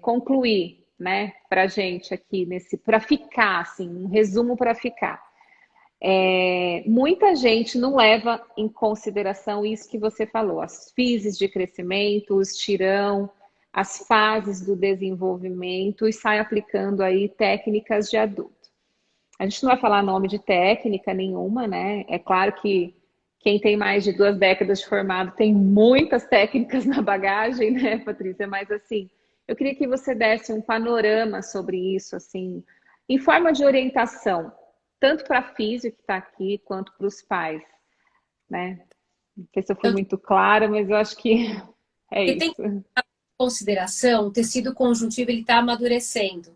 concluir, né, para gente aqui para ficar, assim, um resumo para ficar. Muita gente não leva em consideração isso que você falou, as fases de crescimento, o estirão, as fases do desenvolvimento e sai aplicando aí técnicas de adulto. A gente não vai falar nome de técnica nenhuma, né? É claro que quem tem mais de 2 décadas de formado tem muitas técnicas na bagagem, né, Patrícia? Mas assim, eu queria que você desse um panorama sobre isso, assim, em forma de orientação, tanto para a físio que está aqui, quanto para os pais, né? Não sei se eu fui Então, muito clara, mas eu acho que é porque tem que isso. ter em consideração, o tecido conjuntivo ele está amadurecendo.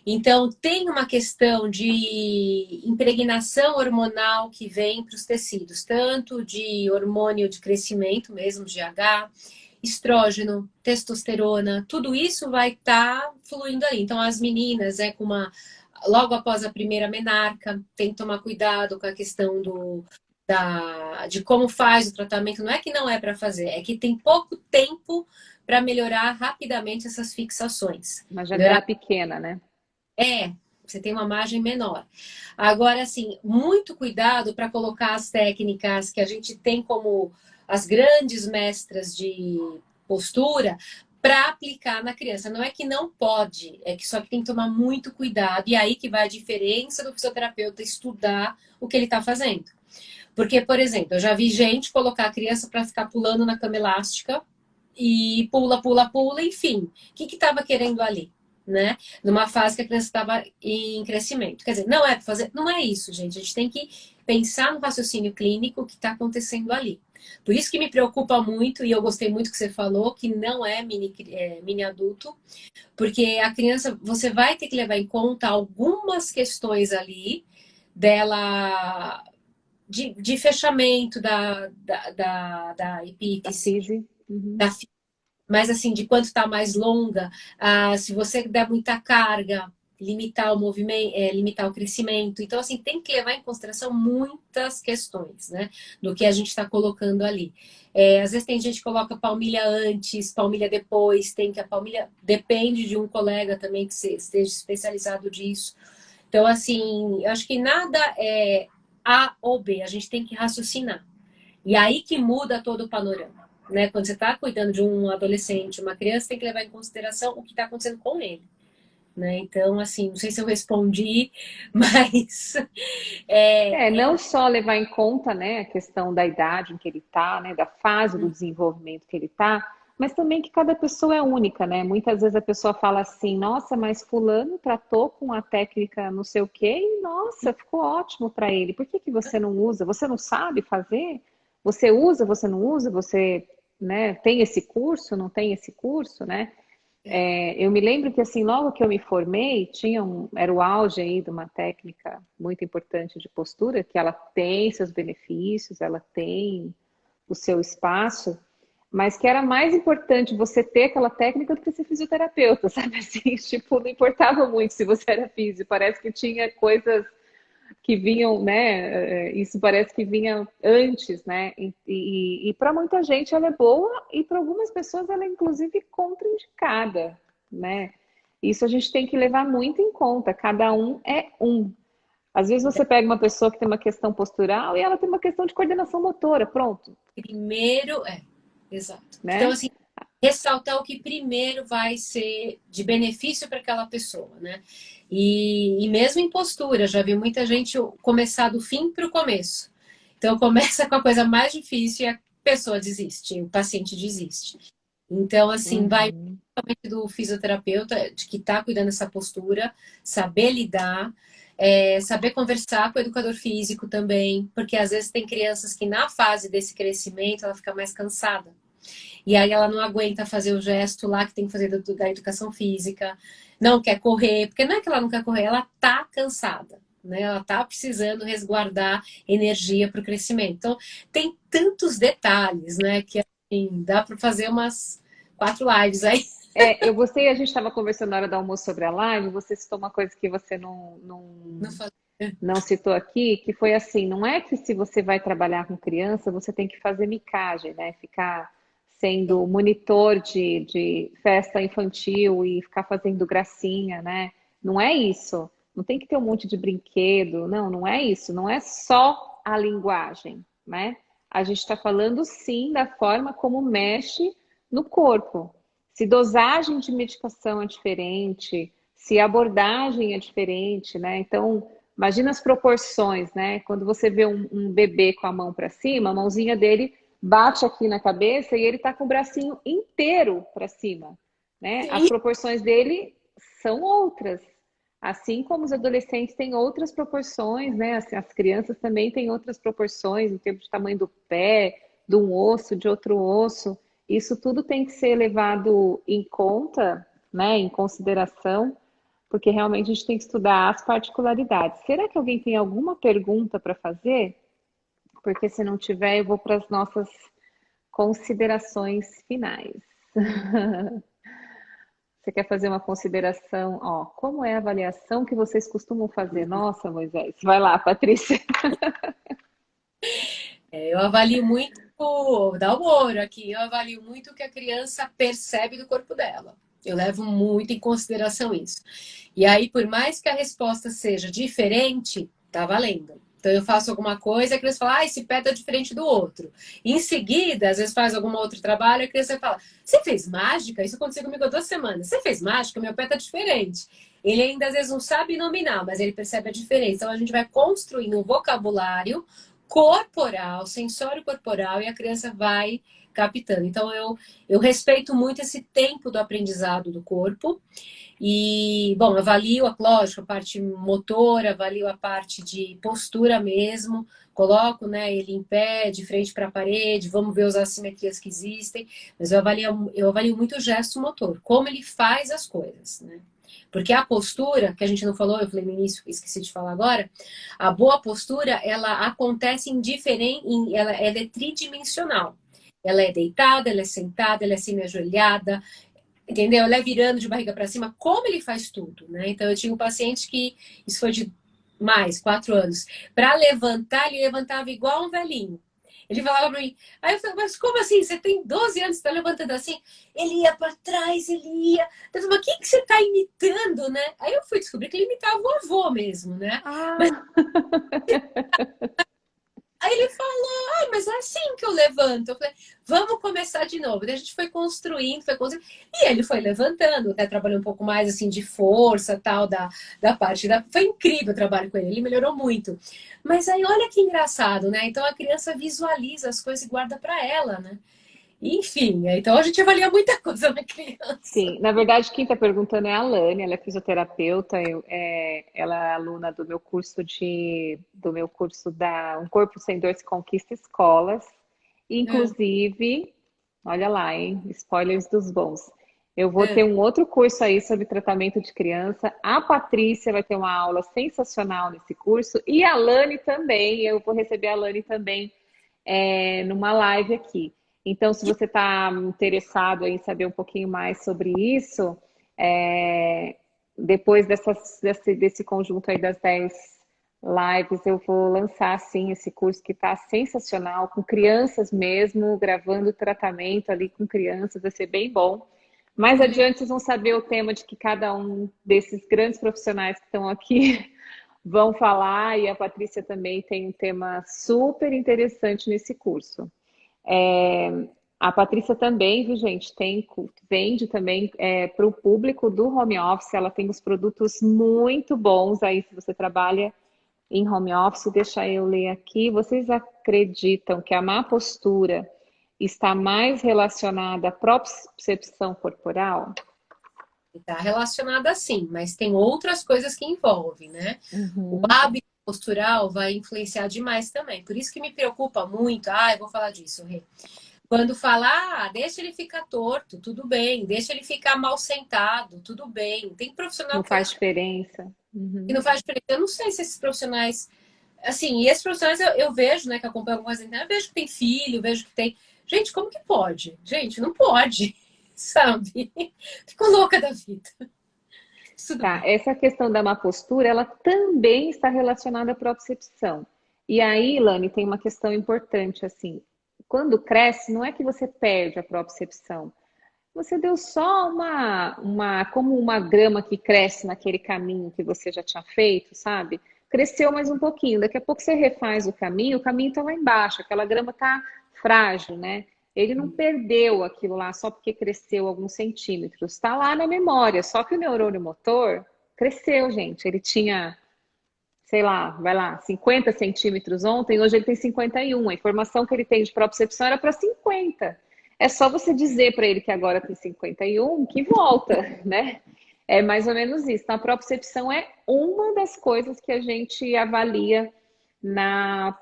Então, tem uma questão de impregnação hormonal que vem para os tecidos, tanto de hormônio de crescimento mesmo, GH, estrógeno, testosterona, tudo isso vai estar fluindo ali. Então, as meninas, logo após a primeira menarca, tem que tomar cuidado com a questão de como faz o tratamento. Não é que não é para fazer, é que tem pouco tempo para melhorar rapidamente essas fixações. Uma janela Melhorar pequena, né? você tem uma margem menor. Agora, assim, muito cuidado para colocar as técnicas que a gente tem como as grandes mestras de postura para aplicar na criança. Não é que não pode, é que só que tem que tomar muito cuidado. E aí que vai a diferença do fisioterapeuta estudar o que ele está fazendo. Porque, por exemplo, eu já vi gente colocar a criança para ficar pulando na cama elástica e pula, pula, pula, enfim. O que estava querendo ali? Né? Numa fase que a criança estava em crescimento. Quer dizer, não é para fazer, não é isso, gente. A gente tem que pensar no raciocínio clínico que está acontecendo ali. Por isso que me preocupa muito, e eu gostei muito que você falou, que não é mini adulto, porque a criança, você vai ter que levar em conta algumas questões ali dela, de fechamento da Da epífise, física. Uhum. da mas assim, de quanto está mais longa, se você der muita carga, limitar o movimento, limitar o crescimento. Então, assim, tem que levar em consideração muitas questões, né? Do que a gente está colocando ali. Às vezes tem gente que coloca palmilha antes, palmilha depois, tem que a palmilha depende de um colega também que esteja especializado disso. Então, assim, eu acho que nada é A ou B, a gente tem que raciocinar. E aí que muda todo o panorama. Né? Quando você está cuidando de um adolescente, uma criança, tem que levar em consideração o que está acontecendo com ele. Né? Então, assim, não sei se eu respondi, mas Não só levar em conta, né, a questão da idade em que ele está, né, da fase do desenvolvimento que ele está, mas também que cada pessoa é única, né? Muitas vezes a pessoa fala assim, nossa, mas fulano tratou com a técnica não sei o quê e, nossa, ficou ótimo para ele. Por que que você não usa? Você não sabe fazer? Você usa, você não usa? Você, né, tem esse curso, não tem esse curso, né? Eu me lembro que assim, logo que eu me formei, era o auge aí de uma técnica muito importante de postura, que ela tem seus benefícios, ela tem o seu espaço, mas que era mais importante você ter aquela técnica do que ser fisioterapeuta, sabe assim? Tipo, não importava muito se você era físico, parece que tinha coisas que vinham, né? Isso parece que vinha antes, né? E para muita gente ela é boa e para algumas pessoas ela é inclusive contraindicada, né? Isso a gente tem que levar muito em conta. Cada um é um. Às vezes você pega uma pessoa que tem uma questão postural e ela tem uma questão de coordenação motora, pronto, primeiro exato. Então, né? assim, ressaltar o que primeiro vai ser de benefício para aquela pessoa, né? E mesmo em postura, já vi muita gente começar do fim para o começo. Então começa com a coisa mais difícil e a pessoa desiste, o paciente desiste. Então, assim, vai Uhum. realmente do fisioterapeuta de que está cuidando dessa postura, saber lidar, saber conversar com o educador físico também, porque às vezes tem crianças que na fase desse crescimento ela fica mais cansada. E aí ela não aguenta fazer o gesto lá que tem que fazer da educação física, não quer correr, porque não é que ela não quer correr, ela tá cansada, né? Ela tá precisando resguardar energia para o crescimento. Então, tem tantos detalhes, né? Que assim, dá para fazer umas 4 lives aí. Eu gostei, a gente estava conversando na hora do almoço sobre a live, você citou uma coisa que você Não faz... não citou aqui, que foi assim, não é que se você vai trabalhar com criança, você tem que fazer micagem, né? Ficar sendo monitor de festa infantil e ficar fazendo gracinha, né? Não é isso. Não tem que ter um monte de brinquedo. Não, não é isso. Não é só a linguagem, né? A gente está falando sim da forma como mexe no corpo. Se dosagem de medicação é diferente, se abordagem é diferente, né? Então, imagina as proporções, né? Quando você vê um bebê com a mão para cima, a mãozinha dele bate aqui na cabeça e ele está com o bracinho inteiro para cima, né? As Sim, proporções dele são outras. Assim como os adolescentes têm outras proporções, né? As crianças também têm outras proporções em termos de tamanho do pé, de um osso, de outro osso. Isso tudo tem que ser levado em conta, né? Em consideração, porque realmente a gente tem que estudar as particularidades. Será que alguém tem alguma pergunta para fazer? Porque se não tiver, eu vou para as nossas considerações finais. Você quer fazer uma consideração? Ó, como é a avaliação que vocês costumam fazer? Nossa, Moisés, vai lá, Patrícia. eu avalio muito, dá o ouro aqui, eu avalio muito o que a criança percebe do corpo dela. Eu levo muito em consideração isso. E aí, por mais que a resposta seja diferente, tá valendo. Então, eu faço alguma coisa, a criança fala, ah, esse pé tá diferente do outro. E em seguida, às vezes faz algum outro trabalho, a criança fala, você fez mágica? Isso aconteceu comigo há 2 semanas. Você fez mágica? Meu pé tá diferente. Ele ainda às vezes não sabe nominar, mas ele percebe a diferença. Então, a gente vai construindo um vocabulário corporal, sensório corporal, e a criança vai captando. Então, eu respeito muito esse tempo do aprendizado do corpo. E, bom, avalio, lógico, a parte motora, avalio a parte de postura mesmo, coloco, né, ele em pé, de frente para a parede, vamos ver as assimetrias que existem, mas eu avalio muito o gesto motor, como ele faz as coisas, né? Porque a postura, que a gente não falou, eu falei no início, esqueci de falar agora, a boa postura, ela acontece em diferente, ela é tridimensional. Ela é deitada, ela é sentada, ela é semi-ajoelhada, entendeu? Ela é virando de barriga para cima, como ele faz tudo, né? Então, eu tinha um paciente que, isso foi de mais, 4 anos, para levantar, ele levantava igual um velhinho. Ele falava para mim, aí eu falei, mas como assim? Você tem 12 anos, você está levantando assim? Ele ia para trás, ele ia. Eu falei, mas quem que você está imitando, né? Aí eu fui descobrir que ele imitava o avô mesmo, né? Ah, Aí ele falou, ai, mas é assim que eu levanto. Eu falei, vamos começar de novo. Daí a gente foi construindo, e ele foi levantando, até trabalhou um pouco mais assim de força, tal, da parte da. Foi incrível o trabalho com ele, ele melhorou muito. Mas aí olha que engraçado, né? Então a criança visualiza as coisas e guarda para ela, né? Enfim, então a gente avalia muita coisa na criança. sim, na verdade, quem está perguntando é a Lani, ela é fisioterapeuta, ela é aluna do meu curso da Um Corpo Sem Dor se Conquista Escolas. É, Inclusive, olha lá, hein? Spoilers dos bons. Eu vou ter é. um outro curso aí sobre tratamento de criança. A Patrícia vai ter uma aula sensacional nesse curso e a Lani também. Eu vou receber a Lani também numa live aqui. Então, se você está interessado em saber um pouquinho mais sobre isso, depois desse conjunto aí das 10 lives, eu vou lançar, sim, esse curso que está sensacional, com crianças mesmo, gravando tratamento ali com crianças, vai ser bem bom. Mais Que legal. adiante, vocês vão saber o tema de que cada um desses grandes profissionais que estão aqui vão falar, e a Patrícia também tem um tema super interessante nesse curso. A Patrícia também, viu, gente, vende também para o público do home office, ela tem os produtos muito bons aí, se você trabalha em home office, deixa eu ler aqui. Vocês acreditam que a má postura está mais relacionada à propriocepção corporal? Está relacionada sim, mas tem outras coisas que envolvem, né? O Uhum. hábito postural vai influenciar demais também. Por isso que me preocupa muito. Eu vou falar disso, Rê. Quando falar, deixa ele ficar torto, tudo bem. Deixa ele ficar mal sentado, tudo bem. Tem profissional Não que faz faz diferença. que Uhum. não faz diferença. Eu não sei se esses profissionais. Assim, e esses profissionais eu vejo, né, que acompanham algumas internet, eu vejo que tem filho, vejo que tem. Gente, como que pode? Gente, não pode, sabe? Fico louca da vida. Tudo Tá, bem. essa questão da má postura, ela também está relacionada à propriocepção. E aí, Ilane, tem uma questão importante, assim, quando cresce, não é que você perde a propriocepção, você deu só como uma grama que cresce naquele caminho que você já tinha feito, sabe? Cresceu mais um pouquinho, daqui a pouco você refaz o caminho está lá embaixo, aquela grama está frágil, né? Ele não perdeu aquilo lá só porque cresceu alguns centímetros, está lá na memória, só que o neurônio motor cresceu, gente. Ele tinha, sei lá, vai lá, 50 centímetros ontem, hoje ele tem 51. A informação que ele tem de propriocepção era para 50. É só você dizer para ele que agora tem 51 que volta, né? É mais ou menos isso. Então, a propriocepção é uma das coisas que a gente avalia na,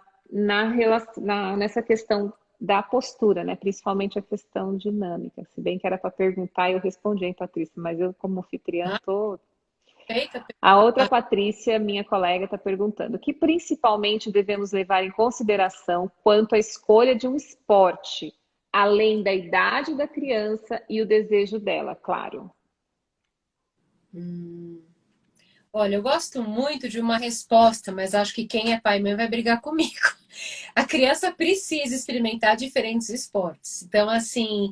nessa questão da postura, né? Principalmente a questão dinâmica. Se bem que era para perguntar, eu respondi, hein, Patrícia, mas eu, como anfitriã, Ah, tô. feita. A outra Patrícia, minha colega, está perguntando: o que principalmente devemos levar em consideração quanto à escolha de um esporte, além da idade da criança e o desejo dela, claro. Hum. Olha, eu gosto muito de uma resposta, mas acho que quem é pai e mãe vai brigar comigo. A criança precisa experimentar diferentes esportes. Então, assim,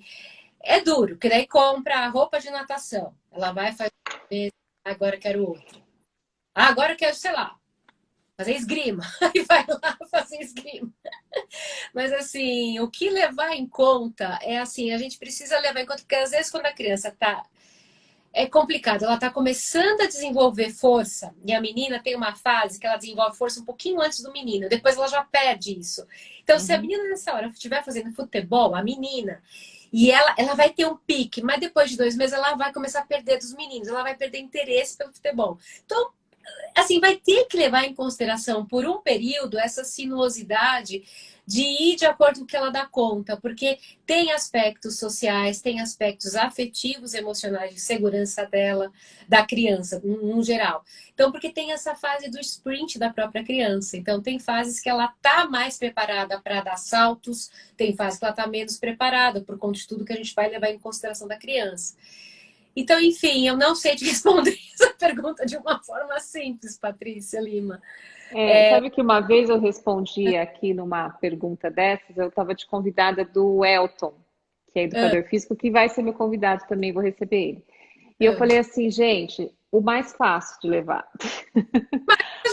é duro, porque daí compra a roupa de natação. Ela vai fazer, agora eu quero outro. Agora eu quero, sei lá, fazer esgrima. Aí vai lá fazer esgrima. Mas assim, o que levar em conta é assim, a gente precisa levar em conta, porque às vezes quando a criança tá é complicado, ela tá começando a desenvolver força, e a menina tem uma fase que ela desenvolve força um pouquinho antes do menino, depois ela já perde isso. Então, se a Uhum. menina nessa hora estiver fazendo futebol, a menina, e ela vai ter um pique, mas depois de 2 meses ela vai começar a perder dos meninos, ela vai perder interesse pelo futebol. Então, assim, vai ter que levar em consideração por um período essa sinuosidade de ir de acordo com o que ela dá conta, porque tem aspectos sociais, tem aspectos afetivos, emocionais, de segurança dela, da criança, no geral. Então, porque tem essa fase do sprint da própria criança. Então, tem fases que ela tá mais preparada para dar saltos, tem fases que ela tá menos preparada, por conta de tudo que a gente vai levar em consideração da criança. Então, enfim, eu não sei te responder essa pergunta de uma forma simples, Patrícia Lima. Sabe que uma vez eu respondi aqui numa pergunta dessas, eu estava de convidada do Elton, que é Ah, educador físico, que vai ser meu convidado também, vou receber ele. E eu ah. falei assim, gente, o mais fácil de levar.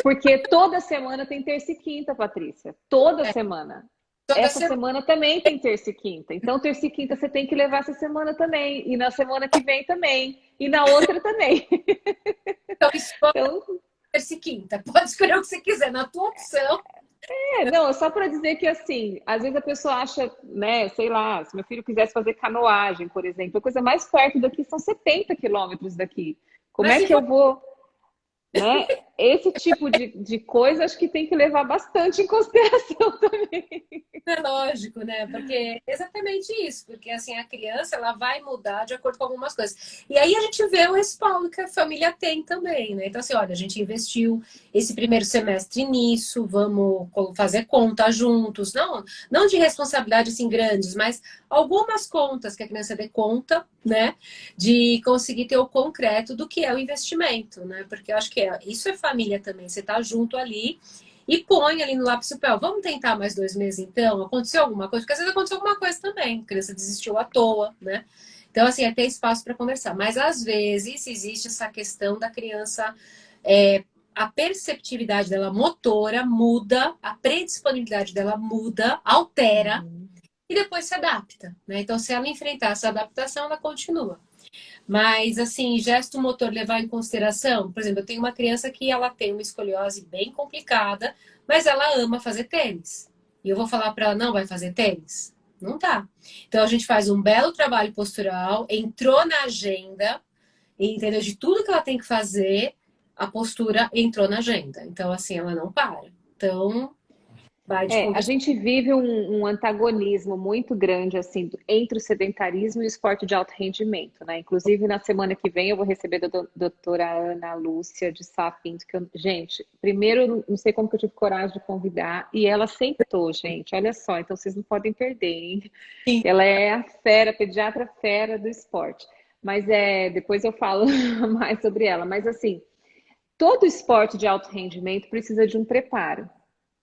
Porque toda semana tem terça e quinta, Patrícia. Toda É, semana. toda Essa semana. semana também tem terça e quinta. Então, terça e quinta você tem que levar essa semana também. E na semana que vem também. E na outra também. Então, escolhe Então, terça e quinta. Pode escolher o que você quiser, na tua opção. não, só para dizer que assim, às vezes a pessoa acha, né, sei lá, se meu filho quisesse fazer canoagem, por exemplo, a coisa mais perto daqui são 70 quilômetros daqui. Como Mas é se que for eu vou, né? Esse tipo de coisa acho que tem que levar bastante em consideração também. é lógico, né? Porque é exatamente isso, porque assim a criança ela vai mudar de acordo com algumas coisas. E aí a gente vê o respaldo que a família tem também, né? Então assim, olha, a gente investiu esse primeiro semestre nisso, vamos fazer conta juntos, não de responsabilidade assim grandes, mas algumas contas que a criança dê conta, né? De conseguir ter o concreto do que é o investimento, né? Porque eu acho que isso é família também, você tá junto ali e põe ali no lápis e papel. Vamos tentar mais 2 meses então? Aconteceu alguma coisa? Porque às vezes aconteceu alguma coisa também. A criança desistiu à toa, né? Então, assim, é ter espaço para conversar. Mas às vezes existe essa questão da criança, a perceptividade dela motora muda, a predisponibilidade dela muda, altera. Uhum. e depois se adapta, né? Então, se ela enfrentar essa adaptação, ela continua. Mas, assim, gesto motor levar em consideração, por exemplo, eu tenho uma criança que ela tem uma escoliose bem complicada, mas ela ama fazer tênis. E eu vou falar para ela, não vai fazer tênis? Não tá. Então, a gente faz um belo trabalho postural, entrou na agenda, entendeu? De tudo que ela tem que fazer, a postura entrou na agenda. Então, assim, ela não para. Então, vai de A condição. gente vive um antagonismo muito grande assim entre o sedentarismo e o esporte de alto rendimento, né? Inclusive na semana que vem eu vou receber a doutora Ana Lúcia de Sá Pinto, que gente, primeiro não sei como que eu tive coragem de convidar e ela aceitou, gente. Olha só, então vocês não podem perder, hein? Ela é a fera, pediatra fera do esporte. Mas depois eu falo mais sobre ela. Mas assim, todo esporte de alto rendimento precisa de um preparo,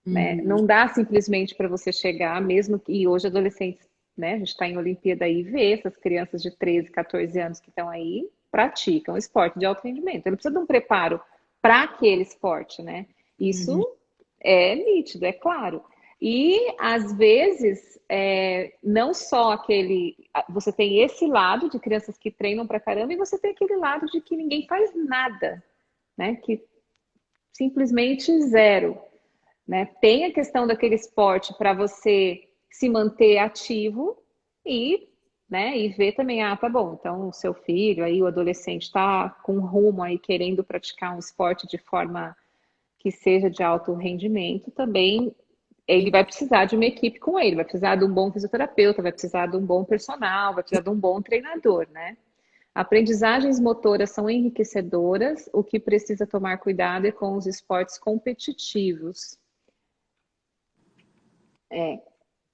né? Uhum. Não dá simplesmente para você chegar, mesmo que e hoje adolescentes, né? A gente está em Olimpíada aí e vê essas crianças de 13, 14 anos que estão aí, praticam esporte de alto rendimento. Ele precisa de um preparo para aquele esporte, né? Uhum. Isso é nítido, é claro. E às vezes não só aquele. Você tem esse lado de crianças que treinam pra caramba, e você tem aquele lado de que ninguém faz nada, né? Que simplesmente zero, né? Tem a questão daquele esporte para você se manter ativo e, né, e ver também, tá bom, então o seu filho aí, o adolescente está com rumo aí querendo praticar um esporte de forma que seja de alto rendimento, também ele vai precisar de uma equipe com ele, vai precisar de um bom fisioterapeuta, vai precisar de um bom personal, vai precisar de um bom treinador, né? Aprendizagens motoras são enriquecedoras, o que precisa tomar cuidado é com os esportes competitivos.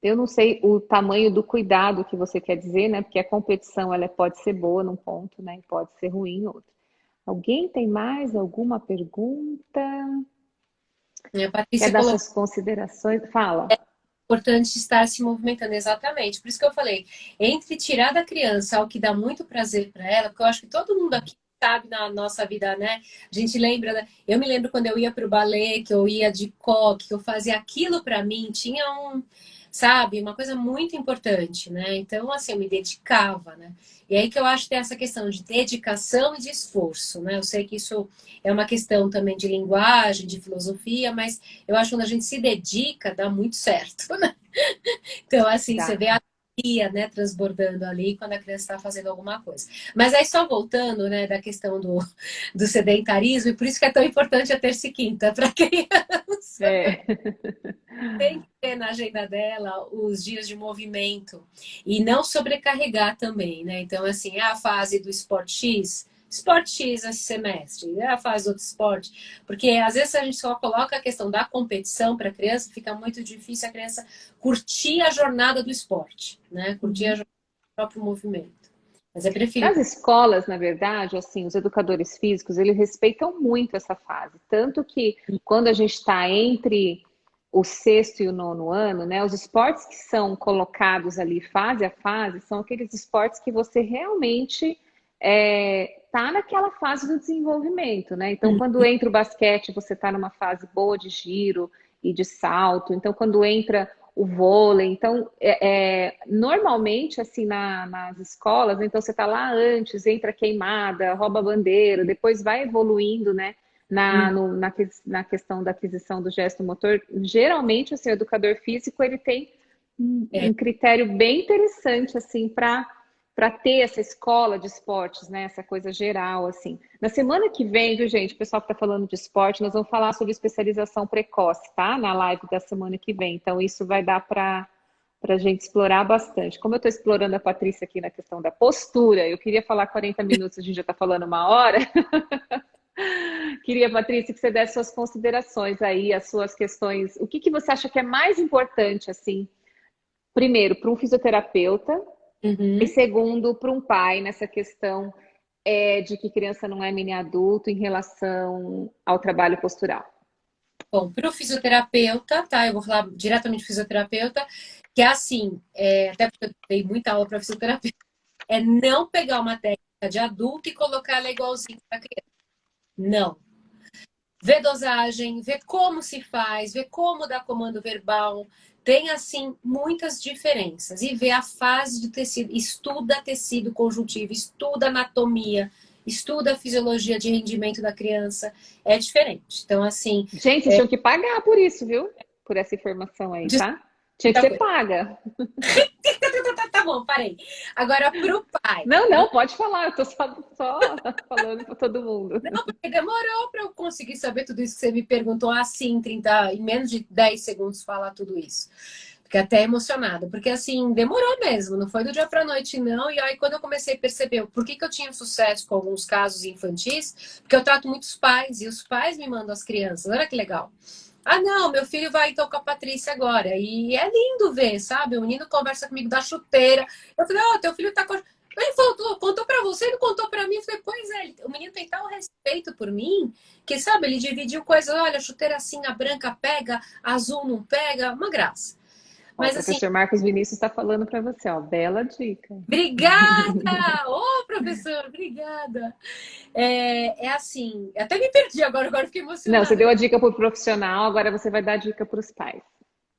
Eu não sei o tamanho do cuidado que você quer dizer, né? Porque a competição ela pode ser boa num ponto, né? E pode ser ruim em outro. Alguém tem mais alguma pergunta? A Quer Patrícia dar colocou suas considerações? Fala. importante estar se movimentando, exatamente. Por isso que eu falei, entre tirar da criança o que dá muito prazer para ela, porque eu acho que todo mundo aqui sabe na nossa vida, né? A gente lembra, né? Eu me lembro quando eu ia para o balé, que eu ia de coque, que eu fazia aquilo para mim, tinha sabe, uma coisa muito importante, né? Então, assim, eu me dedicava, né? E aí que eu acho que tem essa questão de dedicação e de esforço, né? Eu sei que isso é uma questão também de linguagem, de filosofia, mas eu acho que quando a gente se dedica, dá muito certo, né? Então, assim, você Tá. vê a alegria, né, transbordando ali quando a criança está fazendo alguma coisa. Mas aí, só voltando, né, da questão do sedentarismo, e por isso que é tão importante a terça e quinta para criança. É. Tem que ter na agenda dela os dias de movimento e não sobrecarregar também, né? Então, assim, é a fase do esporte X esse semestre, é a fase do outro esporte, porque às vezes a gente só coloca a questão da competição para a criança, fica muito difícil a criança curtir a jornada do esporte, né? Curtir a Uhum. jornada do próprio movimento. Mas é preferível. Nas escolas, na verdade, assim, os educadores físicos, eles respeitam muito essa fase. Tanto que quando a gente está entre o sexto e o nono ano, né, os esportes que são colocados ali fase a fase são aqueles esportes que você realmente tá naquela fase do desenvolvimento, né? Então, quando entra o basquete, você está numa fase boa de giro e de salto. Então, quando entra o vôlei. Então, normalmente, assim, nas escolas, então você está lá antes, entra queimada, rouba bandeira, depois vai evoluindo, né? Na questão da aquisição do gesto motor, geralmente, assim, o educador físico, ele tem É, um critério bem interessante, assim, para ter essa escola de esportes, né? Essa coisa geral, assim. Na semana que vem, viu, gente, o pessoal que está falando de esporte, nós vamos falar sobre especialização precoce, tá? Na live da semana que vem. Então, isso vai dar para a gente explorar bastante. Como eu estou explorando a Patrícia aqui na questão da postura, eu queria falar 40 minutos, a gente já está falando uma hora. Queria, Patrícia, que você desse suas considerações aí, as suas questões. O que você acha que é mais importante, assim, primeiro, para um fisioterapeuta, e uhum. segundo, para um pai, nessa questão de que criança não é mini adulto em relação ao trabalho postural. Bom, para o fisioterapeuta, tá? Eu vou falar diretamente do fisioterapeuta, que é assim, até porque eu dei muita aula para fisioterapeuta, é não pegar uma técnica de adulto e colocar ela igualzinho para criança. Não. ver dosagem, ver como se faz, ver como dar comando verbal. Tem, assim, muitas diferenças. E ver a fase do tecido. Estuda tecido conjuntivo, estuda anatomia, estuda a fisiologia de rendimento da criança. É diferente. Então, assim, Gente, vocês tinham que pagar por isso, viu? Por essa informação aí, de tá? Tinha que muita ser coisa. paga. Tá bom, parei. Agora, pro pai. Não, não, pode falar, eu tô só falando para todo mundo. Não, porque demorou para eu conseguir saber tudo isso que você me perguntou assim, em menos de 10 segundos falar tudo isso. Fiquei até emocionada, porque assim, demorou mesmo, não foi do dia para noite, não. E aí, quando eu comecei a perceber por que eu tinha sucesso com alguns casos infantis, porque eu trato muitos pais, e os pais me mandam as crianças, olha que legal. Ah, não, meu filho vai então com a Patrícia agora. E é lindo ver, sabe? O menino conversa comigo da chuteira. Eu falei, ó, teu filho tá com. Ele falou, contou pra você, ele contou pra mim. Eu falei, pois é, o menino tem tal respeito por mim, que, sabe, ele dividiu coisas. Olha, a chuteira assim, a branca pega, a azul não pega, uma graça. Ó, o Mas assim, professor Marcos Vinícius está falando para você, ó, bela dica. obrigada! Ô, professor, obrigada! É assim, até me perdi agora fiquei Não, você emocionada. deu a dica para o profissional, agora você vai dar a dica para os pais.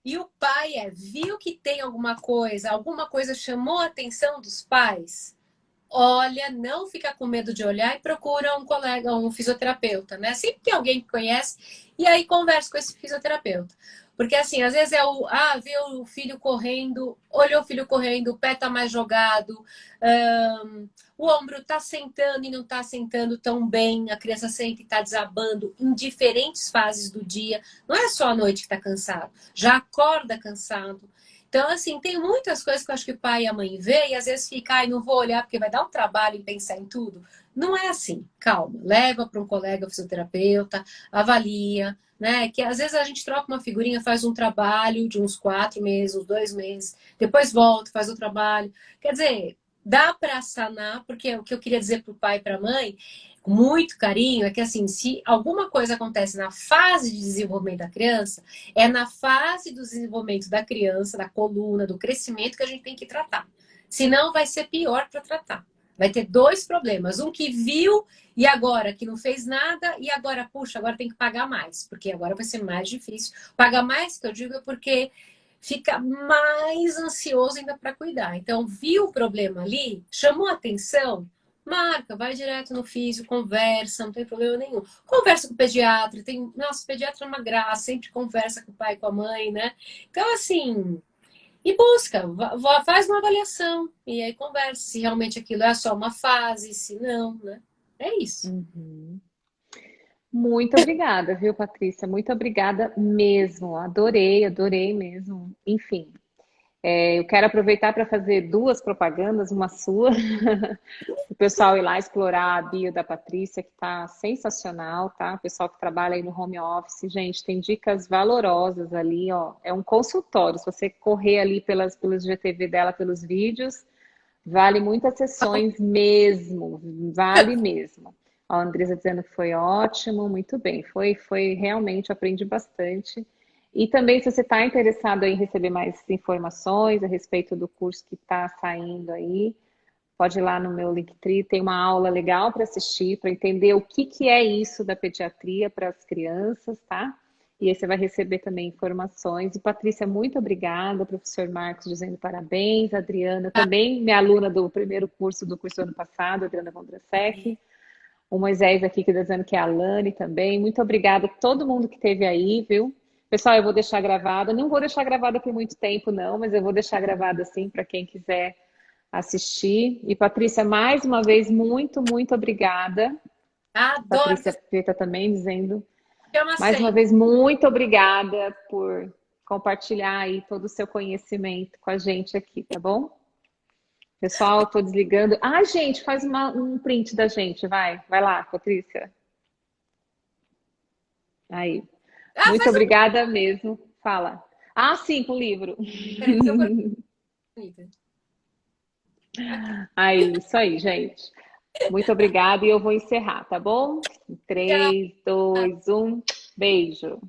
E o pai viu que tem alguma coisa chamou a atenção dos pais. Olha, não fica com medo de olhar e procura um colega, um fisioterapeuta, né? Sempre tem alguém que conhece e aí conversa com esse fisioterapeuta. Porque assim, às vezes vê o filho correndo, olhou o filho correndo, o pé tá mais jogado, o ombro tá sentando e não tá sentando tão bem, a criança sente e tá desabando em diferentes fases do dia. Não é só a noite que tá cansado, já acorda cansado. Então, assim, tem muitas coisas que eu acho que o pai e a mãe vê e às vezes fica, ai, não vou olhar porque vai dar um trabalho em pensar em tudo. Não é assim, calma, leva para um colega fisioterapeuta, avalia, né? Que às vezes a gente troca uma figurinha, faz um trabalho de uns 4 meses, uns 2 meses, depois volta, faz o trabalho. Quer dizer, dá para sanar, porque o que eu queria dizer para o pai e para a mãe com muito carinho, é que assim, se alguma coisa acontece na fase de desenvolvimento da criança, é na fase do desenvolvimento da criança, da coluna, do crescimento que a gente tem que tratar. Senão vai ser pior para tratar. Vai ter dois problemas. Um que viu e agora que não fez nada, e agora, puxa, agora tem que pagar mais, porque agora vai ser mais difícil. Pagar mais, que eu digo, é porque fica mais ansioso ainda para cuidar. Então, viu o problema ali, chamou a atenção, marca, vai direto no físio, conversa, não tem problema nenhum. Conversa com o pediatra, nossa, o pediatra é uma graça, sempre conversa com o pai e com a mãe, né? Então, assim, e busca, faz uma avaliação e aí conversa se realmente aquilo é só uma fase, se não, né? É isso. Uhum. Muito obrigada, viu, Patrícia? Muito obrigada mesmo. Adorei, adorei mesmo. Enfim, eu quero aproveitar para fazer duas propagandas, uma sua, o pessoal ir lá explorar a bio da Patrícia, que está sensacional, tá? O pessoal que trabalha aí no home office, gente, tem dicas valorosas ali, ó. É um consultório. Se você correr ali pelos GTV dela, pelos vídeos, vale muitas sessões mesmo, vale mesmo. Ó, a Andresa dizendo que foi ótimo, muito bem, foi realmente, aprendi bastante. E também, se você está interessado em receber mais informações a respeito do curso que está saindo aí, pode ir lá no meu Linktree, tem uma aula legal para assistir, para entender o que é isso da pediatria para as crianças, tá? E aí você vai receber também informações. E Patrícia, muito obrigada, professor Marcos dizendo parabéns, Adriana também, minha aluna do primeiro curso do curso do ano passado, Adriana Vondrasek, o Moisés aqui que está dizendo que é a Lani também. Muito obrigada a todo mundo que esteve aí, viu? Pessoal, eu vou deixar gravada. Não vou deixar gravada por muito tempo, não, mas eu vou deixar gravada assim para quem quiser assistir. E Patrícia, mais uma vez, muito, muito obrigada. Adoro, Patrícia você Preta também dizendo, chama mais uma sempre. vez, muito obrigada por compartilhar aí todo o seu conhecimento com a gente aqui, tá bom? Pessoal, estou desligando. Ah, gente, faz um print da gente, vai. Vai lá, Patrícia. Aí. Muito Faz um obrigada mesmo. Fala. Ah, sim, com o livro. peraí, deixa eu pôr bonita. Aqui. Aí, isso aí, gente. Muito obrigada e eu vou encerrar, tá bom? Tchau. 3, 2, 1. Beijo.